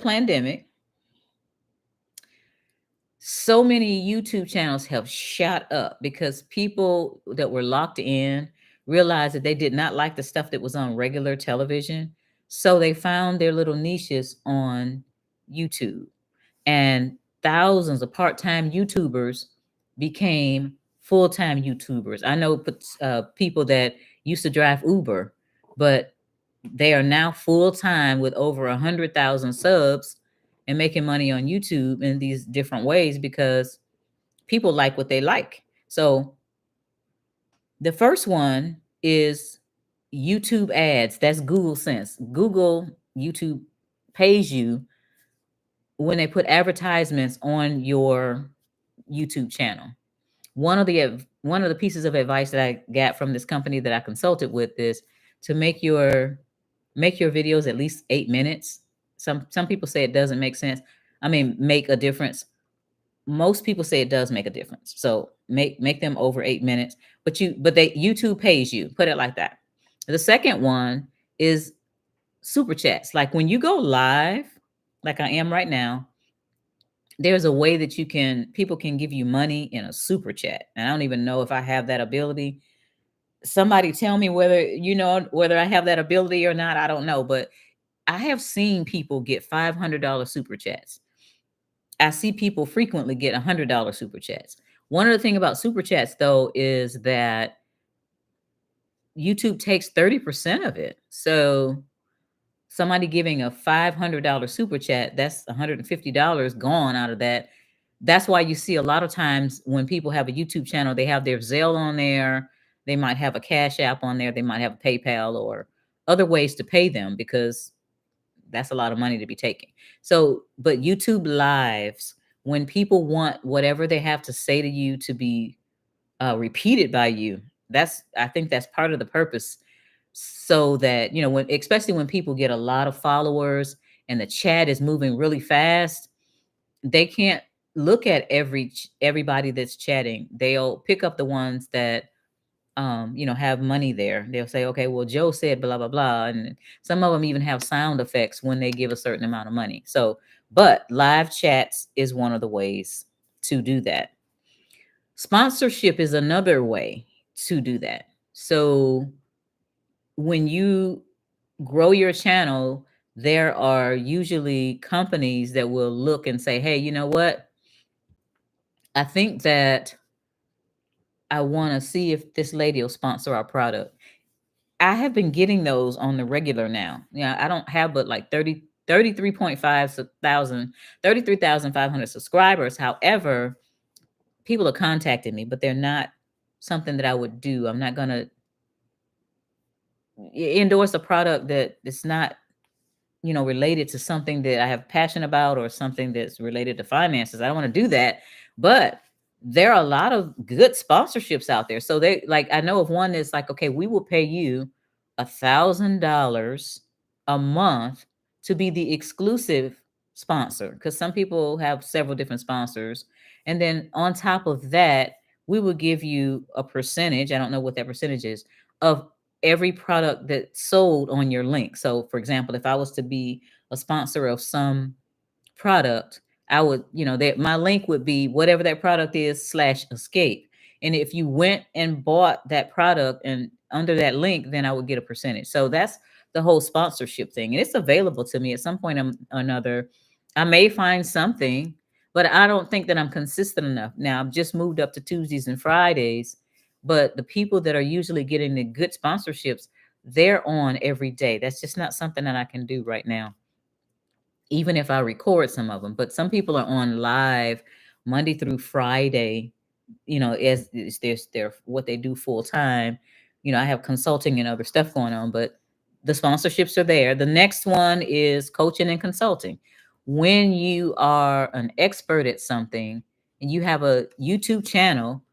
pandemic, So many YouTube channels have shot up because people that were locked in realized that they did not like the stuff that was on regular television. So they found their little niches on YouTube. And thousands of part-time YouTubers became full-time YouTubers. I know people that used to drive Uber, but they are now full-time with over 100,000 subs and making money on YouTube in these different ways because people like what they like. So the first one is YouTube ads. That's Google Sense. Google YouTube pays you when they put advertisements on your YouTube channel. One of the pieces of advice that I got from this company that I consulted with is to make your videos at least 8 minutes. Some people say it doesn't make sense. I mean, make a difference. Most people say it does make a difference. So make them over 8 minutes. But YouTube pays you. Put it like that. The second one is super chats. Like when you go live, like I am right now, there's a way that people can give you money in a super chat. And I don't even know if I have that ability. Somebody tell me whether I have that ability or not. I don't know, but I have seen people get $500 super chats. I see people frequently get $100 super chats. One of the thing about super chats though is that YouTube takes 30% of it. So somebody giving a $500 super chat, that's $150 gone out of that. That's why you see a lot of times when people have a YouTube channel, they have their Zelle on there, they might have a Cash App on there, they might have a PayPal or other ways to pay them because that's a lot of money to be taking. So, but YouTube lives, when people want whatever they have to say to you to be repeated by you, I think that's part of the purpose. So that, especially when people get a lot of followers and the chat is moving really fast, they can't look at everybody that's chatting. They'll pick up the ones that have money there. They'll say, okay, well, Joe said blah blah blah, and some of them even have sound effects when they give a certain amount of money. So, but live chats is one of the ways to do that. Sponsorship is another way to do that. So when you grow your channel, there are usually companies that will look and say, hey, you know what? I think that I want to see if this lady will sponsor our product. I have been getting those on the regular now. Yeah, I don't have but like 33.5 thousand, 33,500 subscribers. However, people are contacting me, but they're not something that I would do. I'm not going to endorse a product that is not related to something that I have passion about or something that's related to finances. I don't want to do that. But there are a lot of good sponsorships out there. So they like, I know of one that's like, okay, we will pay you $1,000 a month to be the exclusive sponsor. Because some people have several different sponsors. And then on top of that, we will give you a percentage. I don't know what that percentage is of every product that's sold on your link. So, for example, if I was to be a sponsor of some product, I would, that my link would be whatever that product is /escape. And if you went and bought that product and under that link, then I would get a percentage. So that's the whole sponsorship thing. And it's available to me at some point or another. I may find something, but I don't think that I'm consistent enough. Now I've just moved up to Tuesdays and Fridays, but the people that are usually getting the good sponsorships, they're on every day. That's just not something that I can do right now, even if I record some of them. But some people are on live Monday through Friday, as their what they do full time. I have consulting and other stuff going on, but the sponsorships are there. The next one is coaching and consulting. When you are an expert at something and you have a YouTube channel,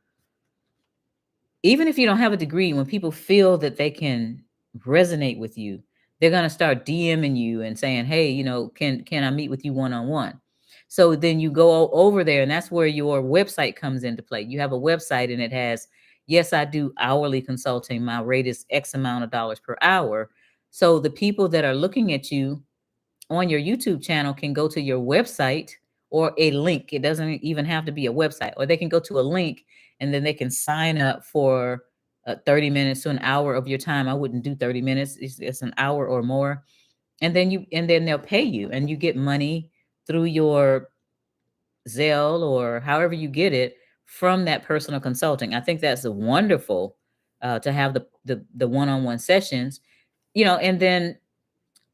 even if you don't have a degree, when people feel that they can resonate with you, they're going to start DMing you and saying, hey, can I meet with you one-on-one? So then you go over there, and that's where your website comes into play. You have a website and it has, yes, I do hourly consulting. My rate is X amount of dollars per hour. So the people that are looking at you on your YouTube channel can go to your website or a link. It doesn't even have to be a website, or they can go to a link and then they can sign up for 30 minutes to an hour of your time. I wouldn't do 30 minutes. It's an hour or more. And then they'll pay you and you get money through your Zelle or however you get it from that personal consulting. I think that's a wonderful to have the one-on-one sessions, and then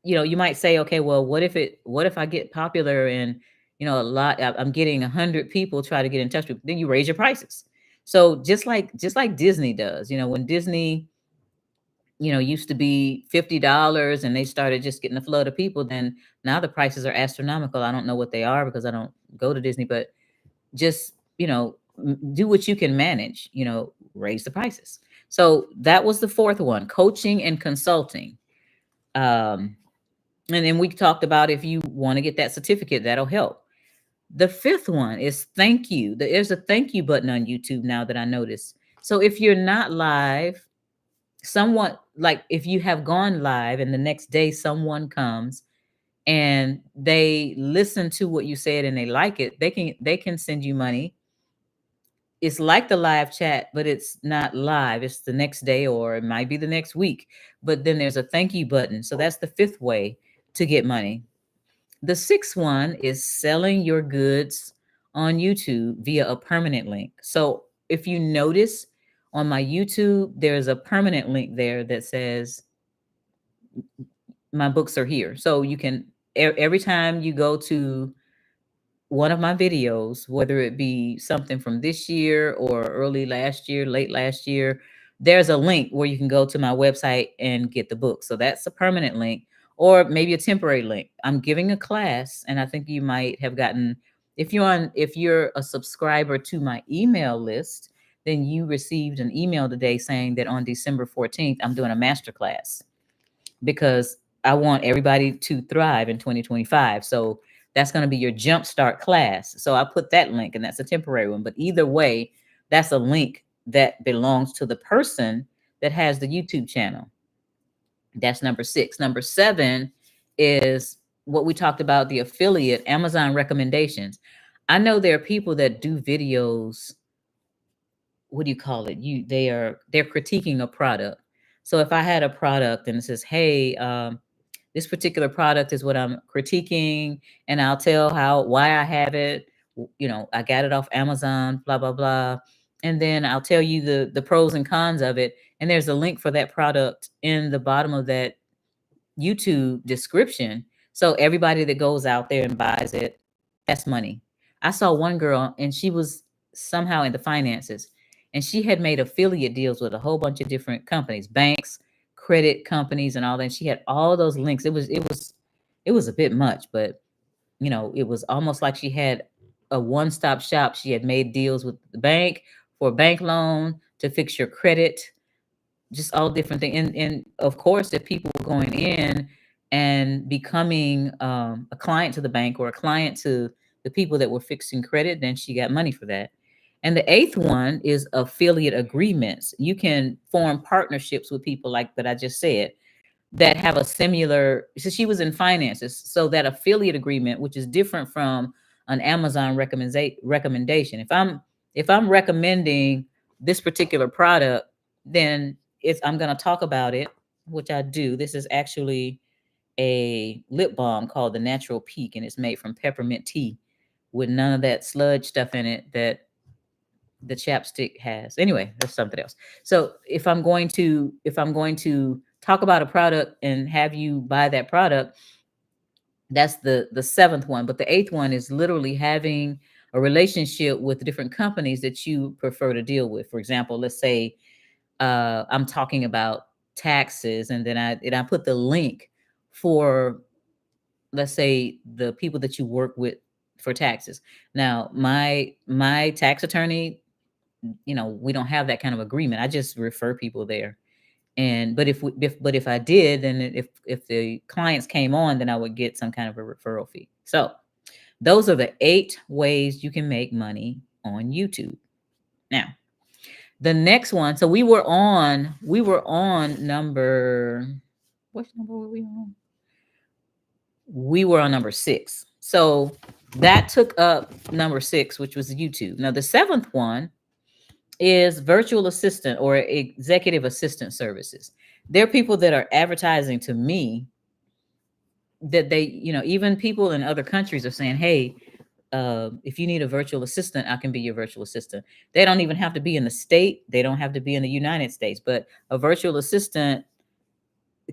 you might say, okay, well, what if I get popular and I'm getting 100 people try to get in touch with, then you raise your prices. So just like Disney does, when Disney used to be $50 and they started just getting a flood of people, then now the prices are astronomical. I don't know what they are because I don't go to Disney, but just, do what you can manage, raise the prices. So that was the fourth one, coaching and consulting. Um, and then we talked about if you want to get that certificate, that'll help. The fifth one is thank you. There's a thank you button on YouTube now that I noticed. So if you're not live, someone, like if you have gone live and the next day someone comes and they listen to what you said and they like it, they can send you money. It's like the live chat, but it's not live. It's the next day or it might be the next week. But then there's a thank you button. So that's the fifth way to get money. The sixth one is selling your goods on YouTube via a permanent link. So if you notice on my YouTube, there's a permanent link there that says my books are here. So you can, every time you go to one of my videos, whether it be something from this year or early last year, late last year, there's a link where you can go to my website and get the book. So that's a permanent link or maybe a temporary link. I'm giving a class and I think you might have gotten, if you're a subscriber to my email list, then you received an email today saying that on December 14th, I'm doing a master class because I want everybody to thrive in 2025. So that's going to be your jumpstart class. So I put that link and that's a temporary one. But either way, that's a link that belongs to the person that has the YouTube channel. That's number 6. Number 7 is what we talked about, the affiliate Amazon recommendations. I know there are people that do videos. What do you call it? They're critiquing a product. So if I had a product and it says, hey, this particular product is what I'm critiquing, and I'll tell why I have it. I got it off Amazon, blah blah blah, and then I'll tell you the pros and cons of it. And there's a link for that product in the bottom of that YouTube description. So everybody that goes out there and buys it, that's money. I saw one girl and she was somehow in the finances and she had made affiliate deals with a whole bunch of different companies, banks, credit companies and all that. And she had all those links. It was a bit much, but it was almost like she had a one-stop shop. She had made deals with the bank for a bank loan to fix your credit, just all different things. And of course, if people were going in and becoming a client to the bank or a client to the people that were fixing credit, then she got money for that. And the eighth one is affiliate agreements. You can form partnerships with people like that I just said that have a similar. So she was in finances, so that affiliate agreement, which is different from an Amazon recommendation. If I'm recommending this particular product, then I'm going to talk about it, which I do. This is actually a lip balm called the Natural Peak, and it's made from peppermint tea with none of that sludge stuff in it that the chapstick has. Anyway, that's something else. So if I'm going to talk about a product and have you buy that product, that's the seventh one. But the eighth one is literally having a relationship with different companies that you prefer to deal with. For example, let's say I'm talking about taxes, and then I put the link for, let's say, the people that you work with for taxes. Now, my tax attorney, we don't have that kind of agreement. I just refer people there. And but if I did, then if the clients came on, then I would get some kind of a referral fee. So those are the 8 ways you can make money on YouTube. Now, the next one. So we were on number, what number were we on? We were on number 6. So That took up number 6, which was YouTube. Now the seventh one is virtual assistant or executive assistant services. There are people that are advertising to me that they, even people in other countries are saying, hey, if you need a virtual assistant, I can be your virtual assistant. They don't even have to be in the state. They don't have to be in the United States, but a virtual assistant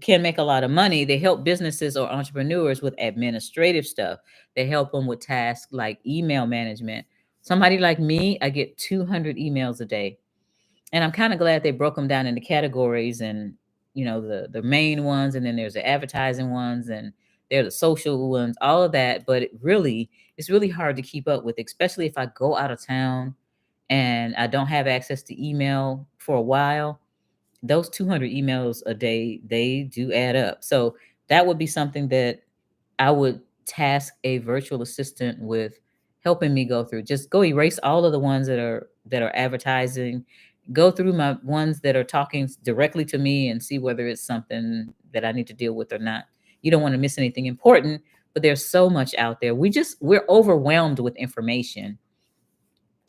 can make a lot of money. They help businesses or entrepreneurs with administrative stuff. They help them with tasks like email management. Somebody like me, I get 200 emails a day. And I'm kind of glad they broke them down into categories and, the main ones, and then there's the advertising ones, and there are the social ones, all of that. But it's really hard to keep up with, especially if I go out of town and I don't have access to email for a while. Those 200 emails a day, they do add up. So that would be something that I would task a virtual assistant with helping me go through. Just go erase all of the ones that are advertising, go through my ones that are talking directly to me and see whether it's something that I need to deal with or not. You don't want to miss anything important, but there's so much out there. We're overwhelmed with information,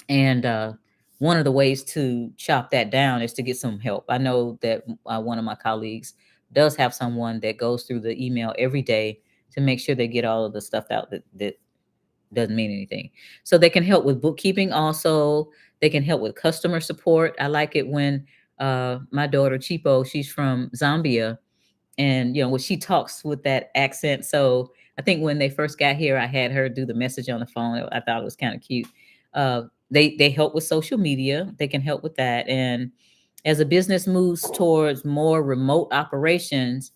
and one of the ways to chop that down is to get some help. I know that one of my colleagues does have someone that goes through the email every day to make sure they get all of the stuff out that doesn't mean anything. So they can help with bookkeeping also. They can help with customer support. I like it when my daughter Chipo, she's from Zambia, and when she talks with that accent. So I think when they first got here, I had her do the message on the phone. I thought it was kind of cute. They help with social media. They can help with that. And as a business moves towards more remote operations,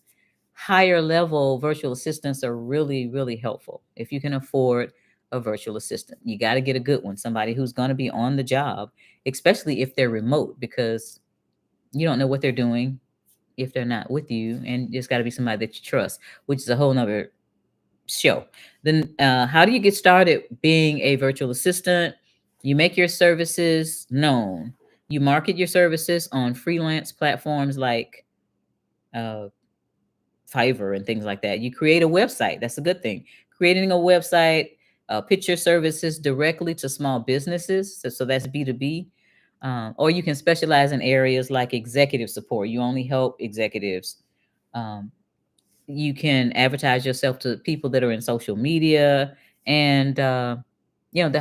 higher level virtual assistants are really, really helpful. If you can afford a virtual assistant, you got to get a good one, somebody who's going to be on the job, especially if they're remote, because you don't know what they're doing if they're not with you, and it's got to be somebody that you trust, which is a whole nother show. Then, how do you get started being a virtual assistant? You make your services known. You market your services on freelance platforms like uh, Fiverr and things like that. You create a website. That's a good thing. Creating a website, pitch your services directly to small businesses. So that's B2B. Or you can specialize in areas like executive support. You only help executives. Um, you can advertise yourself to people that are in social media, and the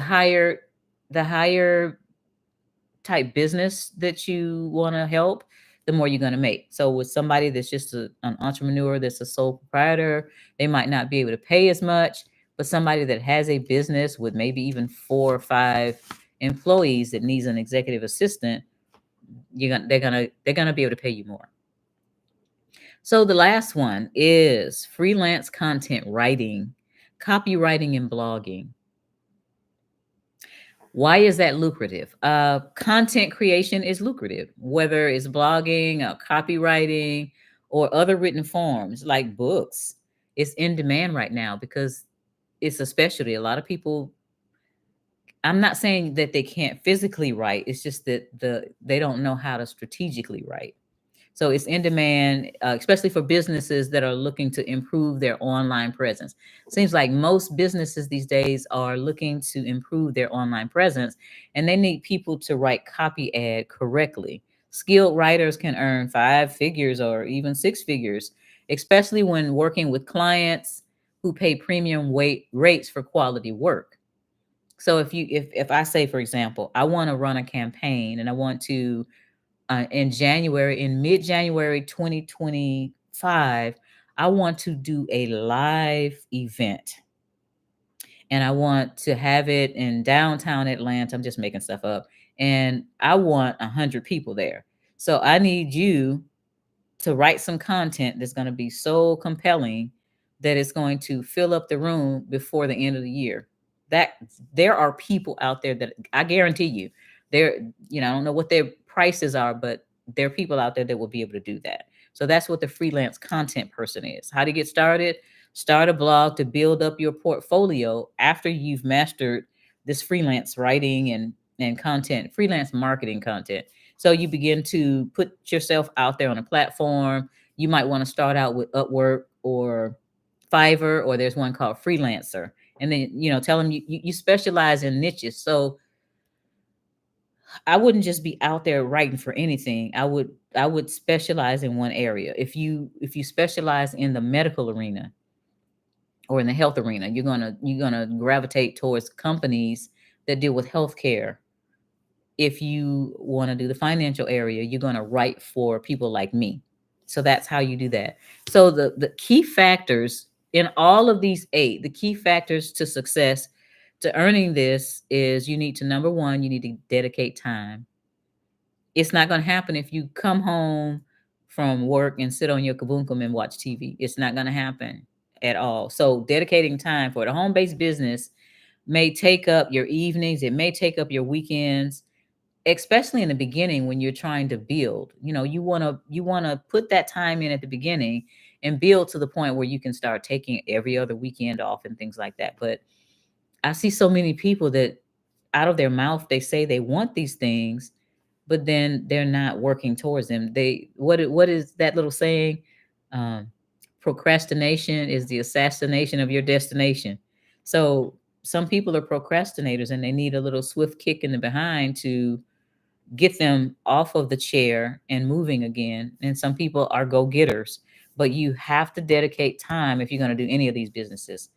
higher type business that you want to help, the more you're going to make. So with somebody that's just an entrepreneur, that's a sole proprietor, they might not be able to pay as much. But somebody that has a business with maybe even 4 or 5 employees that needs an executive assistant, they're gonna be able to pay you more. So the last one is freelance content writing, copywriting, and blogging. Why is that lucrative? Content creation is lucrative, whether it's blogging, copywriting, or other written forms like books. It's in demand right now because it's a specialty. A lot of people, I'm not saying that they can't physically write. It's just that they don't know how to strategically write. So it's in demand, especially for businesses that are looking to improve their online presence. Seems like most businesses these days are looking to improve their online presence, and they need people to write copy ad correctly. Skilled writers can earn 5 figures or even 6 figures, especially when working with clients who pay premium rates for quality work. So if I say, for example, I want to run a campaign and I want to in mid-January 2025, I want to do a live event, and I want to have it in downtown Atlanta. I'm just making stuff up. And I want 100 people there. So I need you to write some content that's going to be so compelling that it's going to fill up the room before the end of the year. That there are people out there that I guarantee you, there, I don't know what their prices are, but there are people out there that will be able to do that. So that's what the freelance content person is. How to get started? Start a blog to build up your portfolio after you've mastered this freelance writing and content, freelance marketing content. So you begin to put yourself out there on a platform. You might want to start out with Upwork or Fiverr, or there's one called Freelancer. and then tell them you specialize in niches. So I wouldn't just be out there writing for anything. I would specialize in one area. If you specialize in the medical arena or in the health arena, you're gonna gravitate towards companies that deal with healthcare. If you want to do the financial area, you're going to write for people like me. So that's how you do that. So the key factors in all of these eight, the key factors to success, to earning this, is you need to, number one, you need to dedicate time. It's not going to happen if you come home from work and sit on your kabunkum and watch TV. It's not going to happen at all. So dedicating time for the home-based business may take up your evenings, it may take up your weekends, especially in the beginning when you're trying to build. You want to put that time in at the beginning and build to the point where you can start taking every other weekend off and things like that. But I see so many people that out of their mouth they say they want these things, but then they're not working towards them. What is that little saying? um, Procrastination is the assassination of your destination. So some people are procrastinators and they need a little swift kick in the behind to get them off of the chair and moving again. And some people are go-getters, but you have to dedicate time if you're going to do any of these businesses.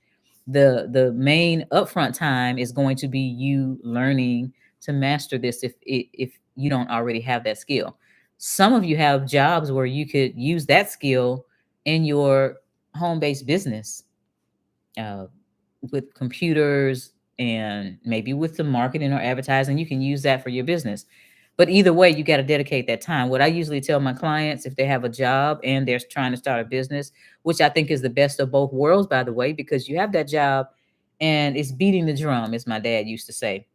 The main upfront time is going to be you learning to master this if you don't already have that skill. Some of you have jobs where you could use that skill in your home-based business, uh, with computers and maybe with the marketing or advertising. You can use that for your business. But either way, you got to dedicate that time. What I usually tell my clients, if they have a job and they're trying to start a business, which I think is the best of both worlds, by the way, because you have that job and it's beating the drum, as my dad used to say.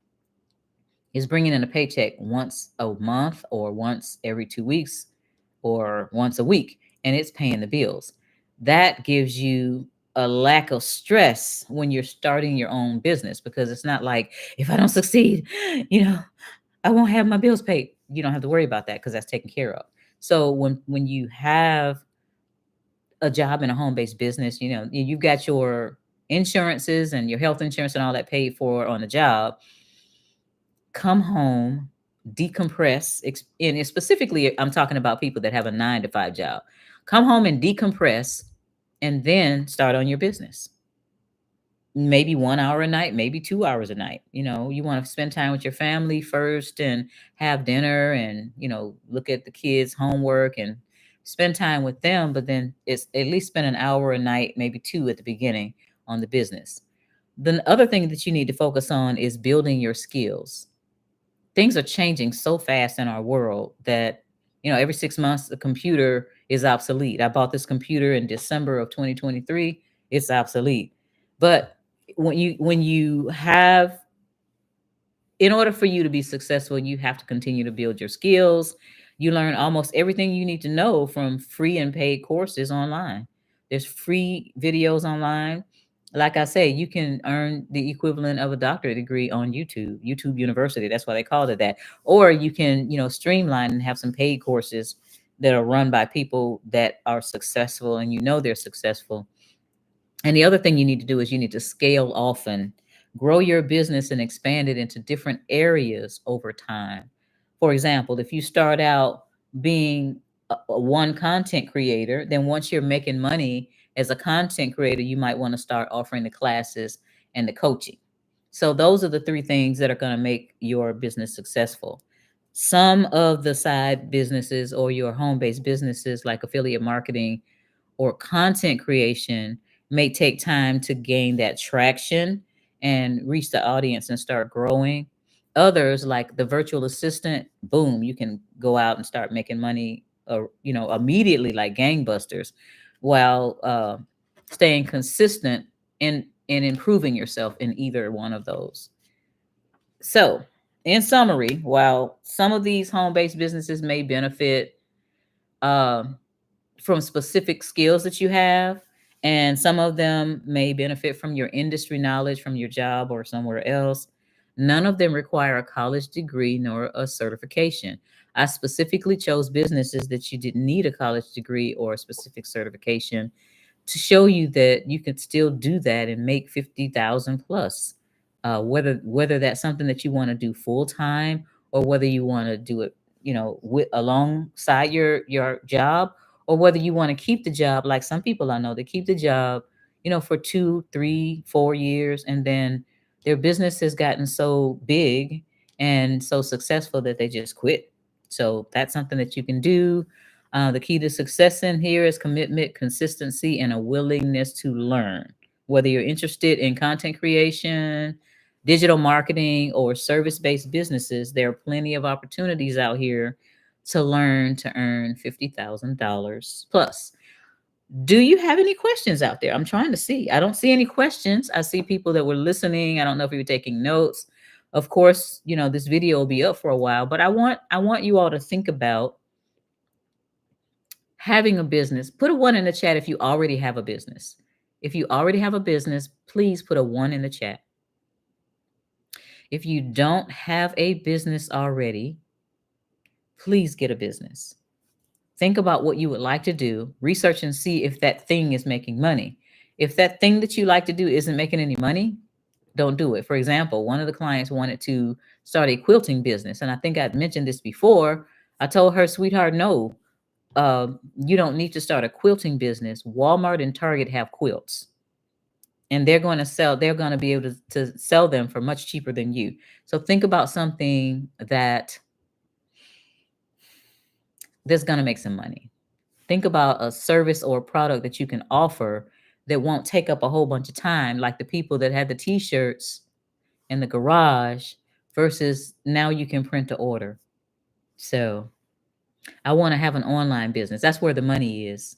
Is bringing in a paycheck once a month or once every 2 weeks or once a week, and it's paying the bills. That gives you a lack of stress when you're starting your own business, because it's not like, if I don't succeed, you know, I won't have my bills paid. You don't have to worry about that because that's taken care of. So when you have a job in a home-based business, you've got your insurances and your health insurance and all that paid for on the job. Come home, decompress, and specifically, I'm talking about people that have a 9 to 5 job. Come home and decompress, and then start on your business. Maybe 1 hour a night, maybe 2 hours a night. You want to spend time with your family first and have dinner and, look at the kids' homework and spend time with them. But then it's at least spend an hour a night, maybe two at the beginning, on the business. The other thing that you need to focus on is building your skills. Things are changing so fast in our world that every 6 months the computer is obsolete. I bought this computer in December of 2023. It's obsolete. But when you have, in order for you to be successful, you have to continue to build your skills. You learn almost everything you need to know from free and paid courses online. There's free videos online. Like I say, you can earn the equivalent of a doctorate degree on YouTube University. That's why they called it that. Or you can, streamline and have some paid courses that are run by people that are successful and they're successful. And the other thing you need to do is you need to scale often, grow your business and expand it into different areas over time. For example, if you start out being a one content creator, then once you're making money as a content creator, you might want to start offering the classes and the coaching. So those are the three things that are going to make your business successful. Some of the side businesses or your home-based businesses like affiliate marketing or content creation may take time to gain that traction and reach the audience and start growing. Others, like the virtual assistant, boom, you can go out and start making money, immediately, like gangbusters, while staying consistent in improving yourself in either one of those. So, in summary, while some of these home-based businesses may benefit um, from specific skills that you have, and some of them may benefit from your industry knowledge from your job or somewhere else, none of them require a college degree nor a certification. I specifically chose businesses that you didn't need a college degree or a specific certification to show you that you can still do that and make 50,000 plus. Whether that's something that you want to do full time, or whether you want to do it, with alongside your job, or whether you want to keep the job. Like some people I know, they keep the job, for 2, 3, 4 years, and then their business has gotten so big and so successful that they just quit. So that's something that you can do. The key to success in here is commitment, consistency, and a willingness to learn. Whether you're interested in content creation, digital marketing, or service based businesses, there are plenty of opportunities out here to learn to earn $50,000 plus. Do you have any questions out there? I'm trying to see. I don't see any questions. I see people that were listening. I don't know if you were taking notes. Of course, this video will be up for a while, but I want you all to think about having a business. Put a one in the chat if you already have a business. If you already have a business, please put a one in the chat. If you don't have a business already, please get a business. Think about what you would like to do, research and see if that thing is making money. If that thing that you like to do isn't making any money, don't do it. For example, one of the clients wanted to start a quilting business. And I think I'd mentioned this before. I told her, sweetheart, no, you don't need to start a quilting business. Walmart and Target have quilts, and they're going to be able to sell them for much cheaper than you. So think about something that's going to make some money. Think about a service or a product that you can offer that won't take up a whole bunch of time, like the people that had the t-shirts in the garage, versus now you can print to order. So I want to have an online business. That's where the money is.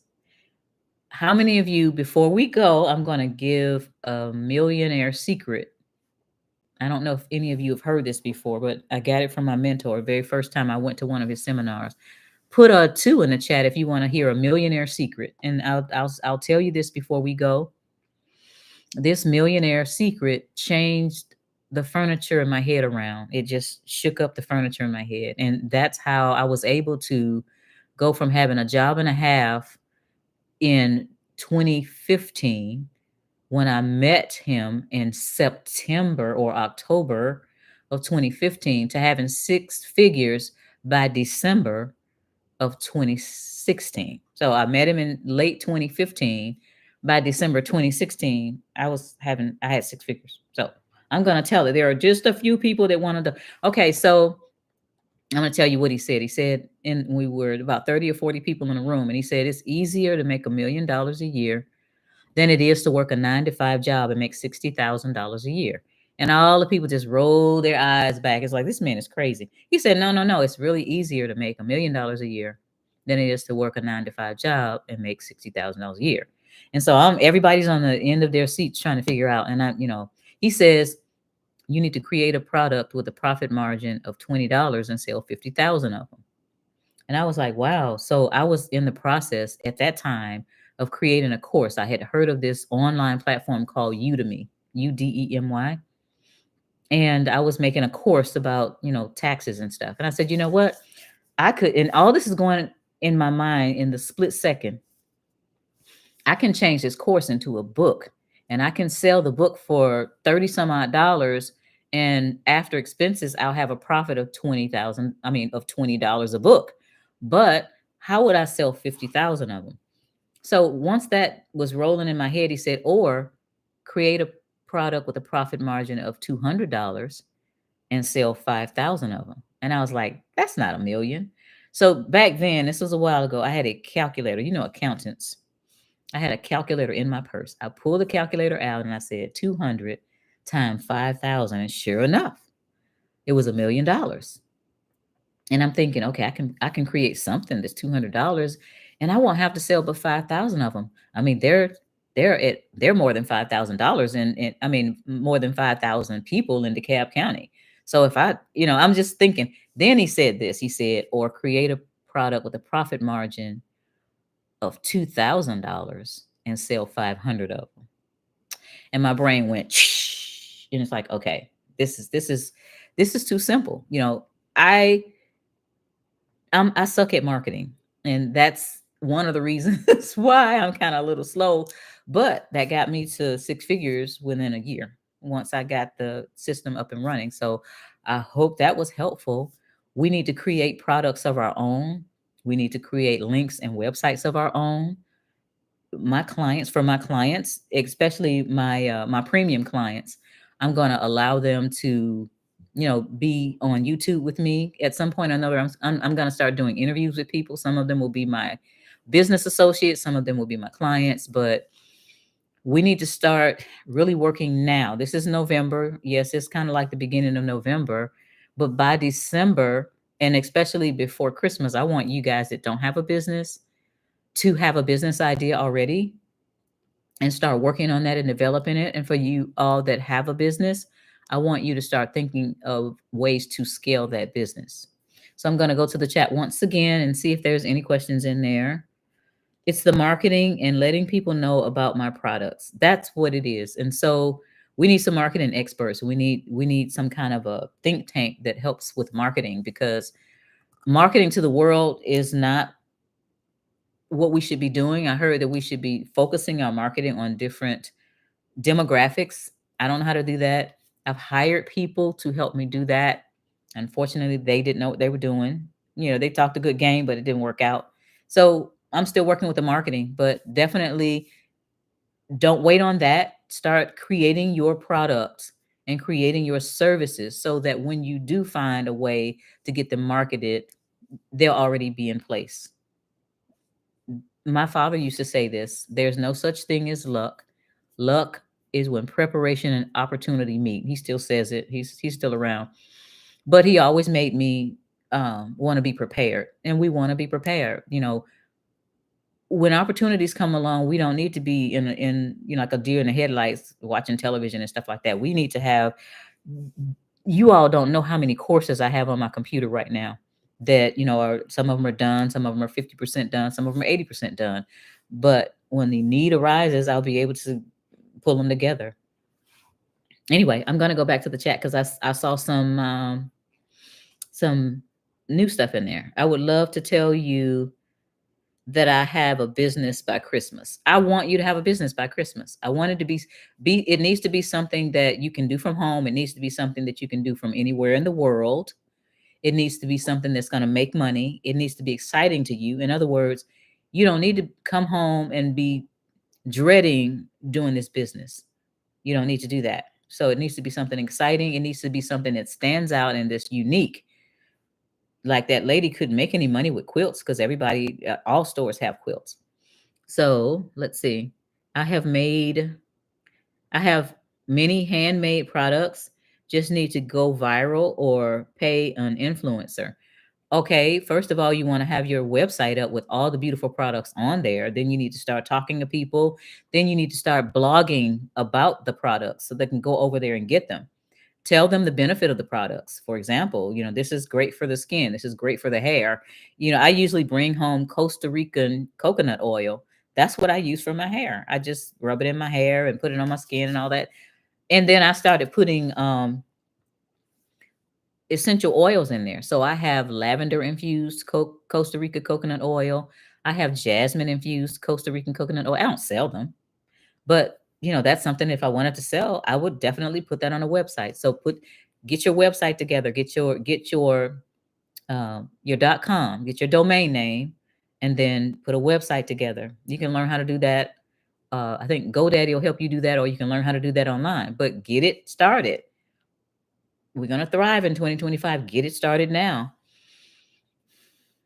How many of you, before we go, I'm going to give a millionaire secret. I don't know if any of you have heard this before, but I got it from my mentor very first time I went to one of his seminars. Put a 2 in the chat if you want to hear a millionaire secret. And I'll tell you this before we go. This millionaire secret changed the furniture in my head around. It just shook up the furniture in my head. And that's how I was able to go from having a job and a half in 2015, when I met him in September or October of 2015, to having 6 figures by December of 2016. So I met him in late 2015. By December 2016, I had 6 figures. So I'm going to tell it. There are just a few people that wanted to. Okay, so I'm going to tell you what he said. He said, and we were about 30 or 40 people in a room, and he said, it's easier to make $1 million a year than it is to work a 9-to-5 job and make $60,000 a year. And all the people just roll their eyes back. It's like, this man is crazy. He said, no. It's really easier to make $1 million a year than it is to work a 9-to-5 job and make $60,000 a year. And so everybody's on the end of their seats trying to figure out. And he says, you need to create a product with a profit margin of $20 and sell 50,000 of them. And I was like, wow. So I was in the process at that time of creating a course. I had heard of this online platform called Udemy, Udemy. And I was making a course about, taxes and stuff. And I said, you know what? I could, and all this is going in my mind in the split second. I can change this course into a book, and I can sell the book for 30 some odd dollars. And after expenses, I'll have a profit of $20 a book. But how would I sell 50,000 of them? So once that was rolling in my head, he said, or create a product with a profit margin of $200 and sell 5,000 of them. And I was like, that's not $1 million. So back then, this was a while ago, I had a calculator, accountants. I had a calculator in my purse. I pulled the calculator out and I said 200 times 5,000. And sure enough, it was $1 million. And I'm thinking, okay, I can create something that's $200, and I won't have to sell but 5,000 of them. I mean, they're more than $5,000, and I mean more than 5,000 people in DeKalb County. So if I'm just thinking. Then he said this. He said, or create a product with a profit margin of $2,000 and sell 500 of them. And my brain went, shh, and it's like, okay, this is too simple. I suck at marketing, and that's one of the reasons why I'm kind of a little slow, but that got me to six figures within a year once I got the system up and running. So I hope that was helpful. We need to create products of our own. We need to create links and websites of our own. For my clients, especially my premium clients, I'm going to allow them to, be on YouTube with me at some point or another. I'm going to start doing interviews with people. Some of them will be my business associates, some of them will be my clients, but we need to start really working now. This is November. Yes, it's kind of like the beginning of November, but by December, and especially before Christmas, I want you guys that don't have a business to have a business idea already and start working on that and developing it. And for you all that have a business, I want you to start thinking of ways to scale that business. So I'm going to go to the chat once again and see if there's any questions in there. It's the marketing and letting people know about my products. That's what it is. And so we need some marketing experts. We need some kind of a think tank that helps with marketing, because marketing to the world is not what we should be doing. I heard that we should be focusing our marketing on different demographics. I don't know how to do that. I've hired people to help me do that. Unfortunately, they didn't know what they were doing. They talked a good game, but it didn't work out. So I'm still working with the marketing, but definitely don't wait on that. Start creating your products and creating your services so that when you do find a way to get them marketed, they'll already be in place. My father used to say this: there's no such thing as luck. Luck is when preparation and opportunity meet. He still says it. He's still around. But he always made me want to be prepared. And we want to be prepared. When opportunities come along, we don't need to be in like a deer in the headlights watching television and stuff like that. We need to have, you all don't know how many courses I have on my computer right now that, are, some of them are done, some of them are 50% done, some of them are 80% done. But when the need arises, I'll be able to pull them together. Anyway, I'm going to go back to the chat because I saw some new stuff in there. I would love to tell you that I have a business by Christmas. I want you to have a business by Christmas. I want it to be it needs to be something that you can do from home. It needs to be something that you can do from anywhere in the world. It needs to be something that's going to make money. It needs to be exciting to you. In other words, you don't need to come home and be dreading doing this business. You don't need to do that. So it needs to be something exciting. It needs to be something that stands out and that's unique. Like that lady couldn't make any money with quilts because everybody, all stores have quilts. So let's see. I have made, I have many handmade products, just need to go viral or pay an influencer. Okay, first of all, you want to have your website up with all the beautiful products on there. Then you need to start talking to people. Then you need to start blogging about the products so they can go over there and get them. Tell them the benefit of the products. For example, this is great for the skin. This is great for the hair. I usually bring home Costa Rican coconut oil. That's what I use for my hair. I just rub it in my hair and put it on my skin and all that. And then I started putting essential oils in there. So I have lavender infused Costa Rica coconut oil. I have jasmine infused Costa Rican coconut oil. I don't sell them, but that's something, if I wanted to sell, I would definitely put that on a website. So get your website together, get your .com, get your domain name, and then put a website together. You can learn how to do that. I think GoDaddy will help you do that, or you can learn how to do that online. But get it started. We're gonna thrive in 2025. Get it started now.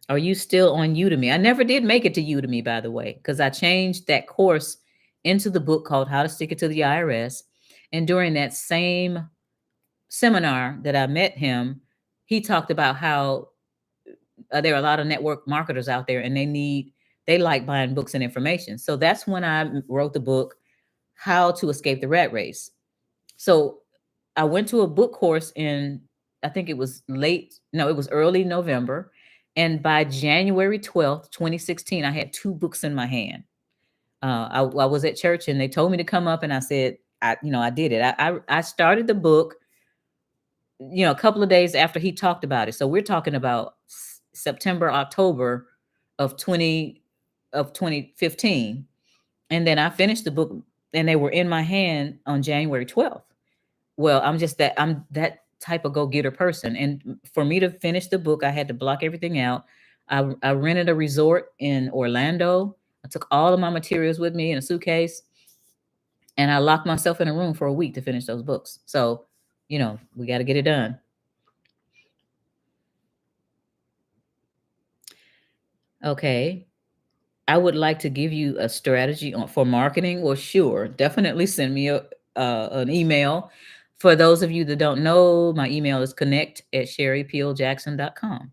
Are you still on Udemy? I never did make it to Udemy, by the way, because I changed that course into the book called How to Stick It to the IRS. And during that same seminar that I met him, he talked about how there are a lot of network marketers out there and they like buying books and information. So that's when I wrote the book, How to Escape the Rat Race. So I went to a book course I think it was it was early November. And by January 12th, 2016, I had two books in my hand. I was at church and they told me to come up and I said, I did it. I started the book, a couple of days after he talked about it. So we're talking about September, October of 2016. of 2015. And then I finished the book and they were in my hand on January 12th. Well, I'm that type of go-getter person. And for me to finish the book, I had to block everything out. I rented a resort in Orlando. I took all of my materials with me in a suitcase and I locked myself in a room for a week to finish those books. So, we got to get it done. Okay. I would like to give you a strategy for marketing. Well, sure, definitely send me an email. For those of you that don't know, my email is connect@sherrypeeljackson.com.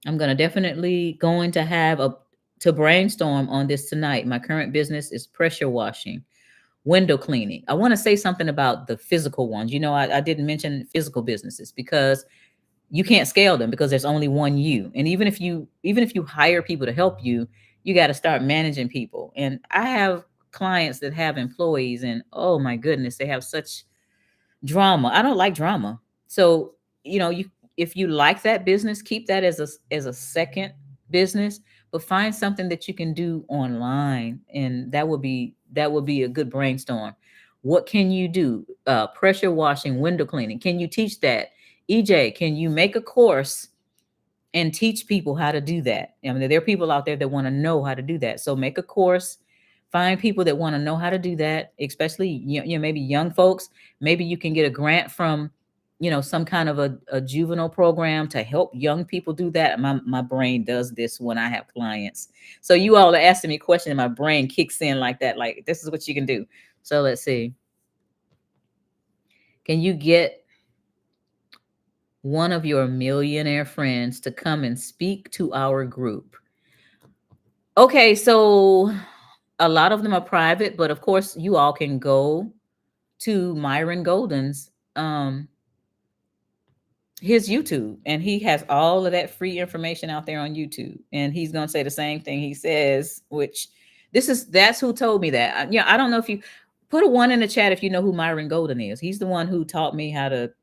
I'm gonna definitely going to have a to brainstorm on this tonight. My current business is pressure washing, window cleaning. I want to say something about the physical ones. I didn't mention physical businesses because you can't scale them because there's only one you. And even if you hire people to help you, you got to start managing people. And I have clients that have employees and oh my goodness, they have such drama. I don't like drama. So, you if you like that business, keep that as a second business, but find something that you can do online and that would be a good brainstorm. What can you do? Pressure washing, window cleaning. Can you teach that? EJ, can you make a course and teach people how to do that? I mean, there are people out there that want to know how to do that. So make a course, find people that want to know how to do that, especially maybe young folks. Maybe you can get a grant from some kind of a juvenile program to help young people do that. My brain does this when I have clients. So you all are asking me questions and my brain kicks in like that. Like this is what you can do. So let's see. Can you get one of your millionaire friends to come and speak to our group? Okay, so a lot of them are private, but of course you all can go to Myron Golden's his YouTube, and he has all of that free information out there on YouTube. And he's gonna say the same thing he says, which that's who told me that. I don't know if you put a one in the chat if you know who Myron Golden is. He's the one who taught me how to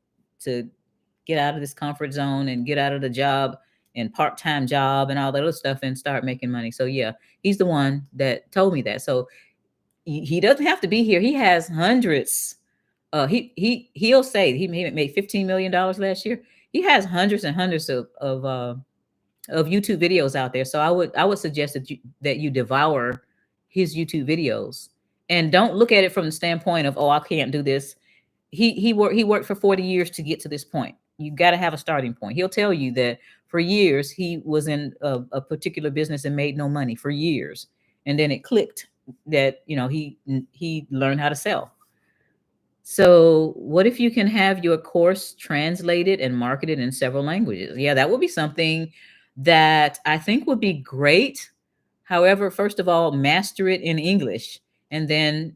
get out of this comfort zone and get out of the job and part-time job and all that other stuff and start making money. So yeah, he's the one that told me that. So he doesn't have to be here. He has hundreds. He'll say he made $15 million last year. He has hundreds and hundreds of YouTube videos out there. So I would suggest that you devour his YouTube videos and don't look at it from the standpoint of, oh, I can't do this. He worked for 40 years to get to this point. You got to have a starting point. He'll tell you that for years he was in a particular business and made no money for years, and then it clicked that he learned how to sell. So, what if you can have your course translated and marketed in several languages? Yeah, that would be something that I think would be great. However, first of all, master it in English and then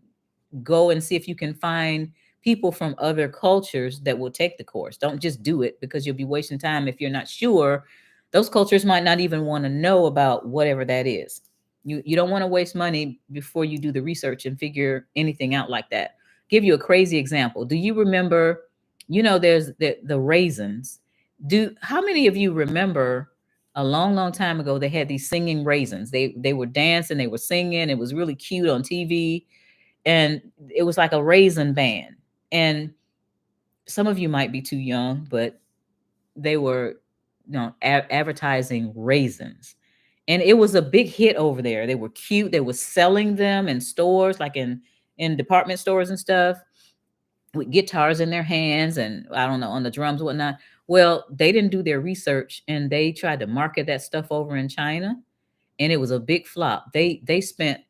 go and see if you can find people from other cultures that will take the course. Don't just do it because you'll be wasting time if you're not sure. Those cultures might not even want to know about whatever that is. You don't want to waste money before you do the research and figure anything out like that. Give you a crazy example. Do you remember, there's the raisins. How many of you remember a long, long time ago they had these singing raisins? They were dancing, they were singing. It was really cute on TV and it was like a raisin band. And some of you might be too young, but they were, advertising raisins, and it was a big hit over there. They were cute. They were selling them in stores, like in department stores and stuff, with guitars in their hands, and I don't know on the drums, whatnot. Well, they didn't do their research, and they tried to market that stuff over in China, and it was a big flop. They spent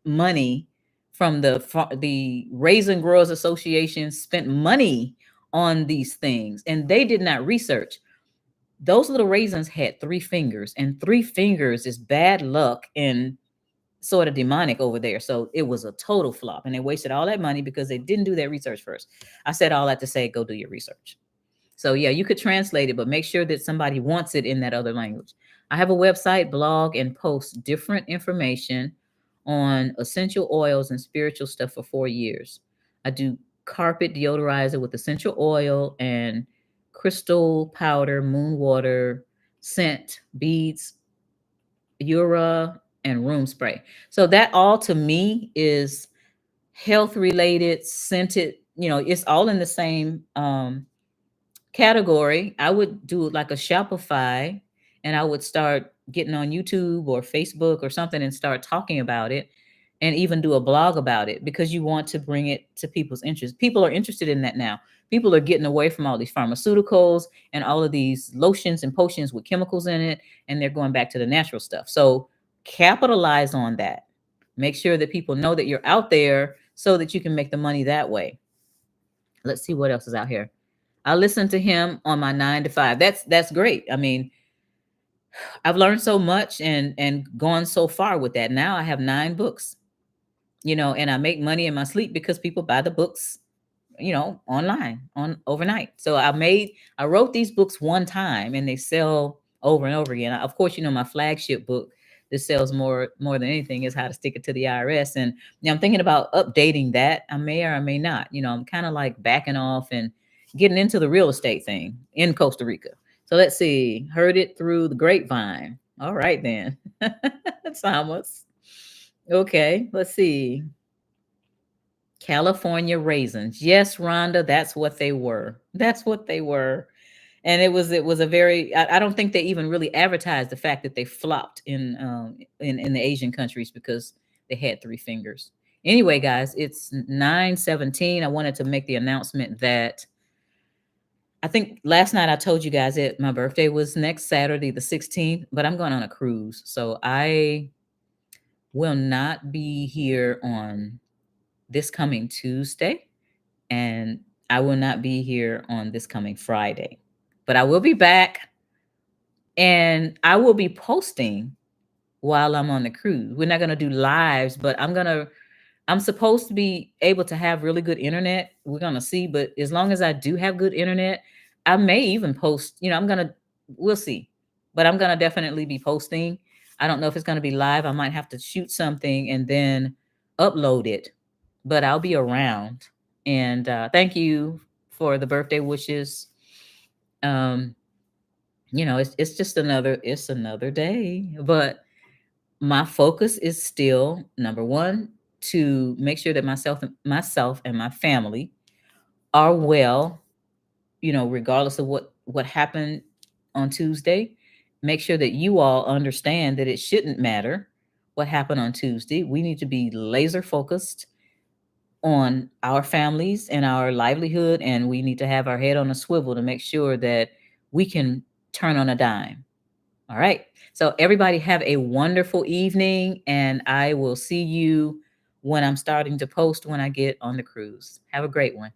money from the Raisin Growers Association spent money on these things, and they did not research. Those little raisins had three fingers, and three fingers is bad luck and sort of demonic over there. So it was a total flop, and they wasted all that money because they didn't do their research first. I said all that to say, go do your research. So yeah, you could translate it, but make sure that somebody wants it in that other language. I have a website, blog, and post different information on essential oils and spiritual stuff for 4 years. I do carpet deodorizer with essential oil and crystal powder, moon water, scent, beads, Ura. and room spray. So that all to me is health related, scented, it's all in the same category. I would do like a Shopify, and I would start getting on YouTube or Facebook or something and start talking about it, and even do a blog about it, because you want to bring it to people's interest. People are interested in that now. People are getting away from all these pharmaceuticals and all of these lotions and potions with chemicals in it, and they're going back to the natural stuff. So capitalize on that. Make sure that people know that you're out there so that you can make the money that way. Let's see what else is out here. I listen to him on my 9 to 5. That's great. I mean, I've learned so much and gone so far with that. Now I have 9 books, and I make money in my sleep because people buy the books, online on overnight. So I wrote these books one time and they sell over and over again. Of course, my flagship book that sells more than anything is How to Stick It to the IRS. And I'm thinking about updating that. I may or I may not. I'm kind of like backing off and getting into the real estate thing in Costa Rica. So let's see. Heard it through the grapevine. All right then. Thomas. Okay, let's see. California raisins. Yes, Rhonda, that's what they were. That's what they were. And it was a very, I don't think they even really advertised the fact that they flopped in the Asian countries because they had 3 fingers. Anyway, guys, it's 9:17. I wanted to make the announcement that I think last night I told you guys that my birthday was next Saturday, the 16th, but I'm going on a cruise. So I will not be here on this coming Tuesday, and I will not be here on this coming Friday. But I will be back, and I will be posting while I'm on the cruise. We're not going to do lives, but I'm supposed to be able to have really good internet. We're going to see, but as long as I do have good internet, I may even post, we'll see. But I'm going to definitely be posting. I don't know if it's going to be live. I might have to shoot something and then upload it, but I'll be around. And thank you for the birthday wishes. Um, it's just another day, but my focus is still number one, to make sure that myself and my family are well, regardless of what happened on Tuesday. Make sure that you all understand that it shouldn't matter what happened on Tuesday. We need to be laser focused on our families and our livelihood, and we need to have our head on a swivel to make sure that we can turn on a dime. All right. So everybody have a wonderful evening, and I will see you when I'm starting to post when I get on the cruise. Have a great one.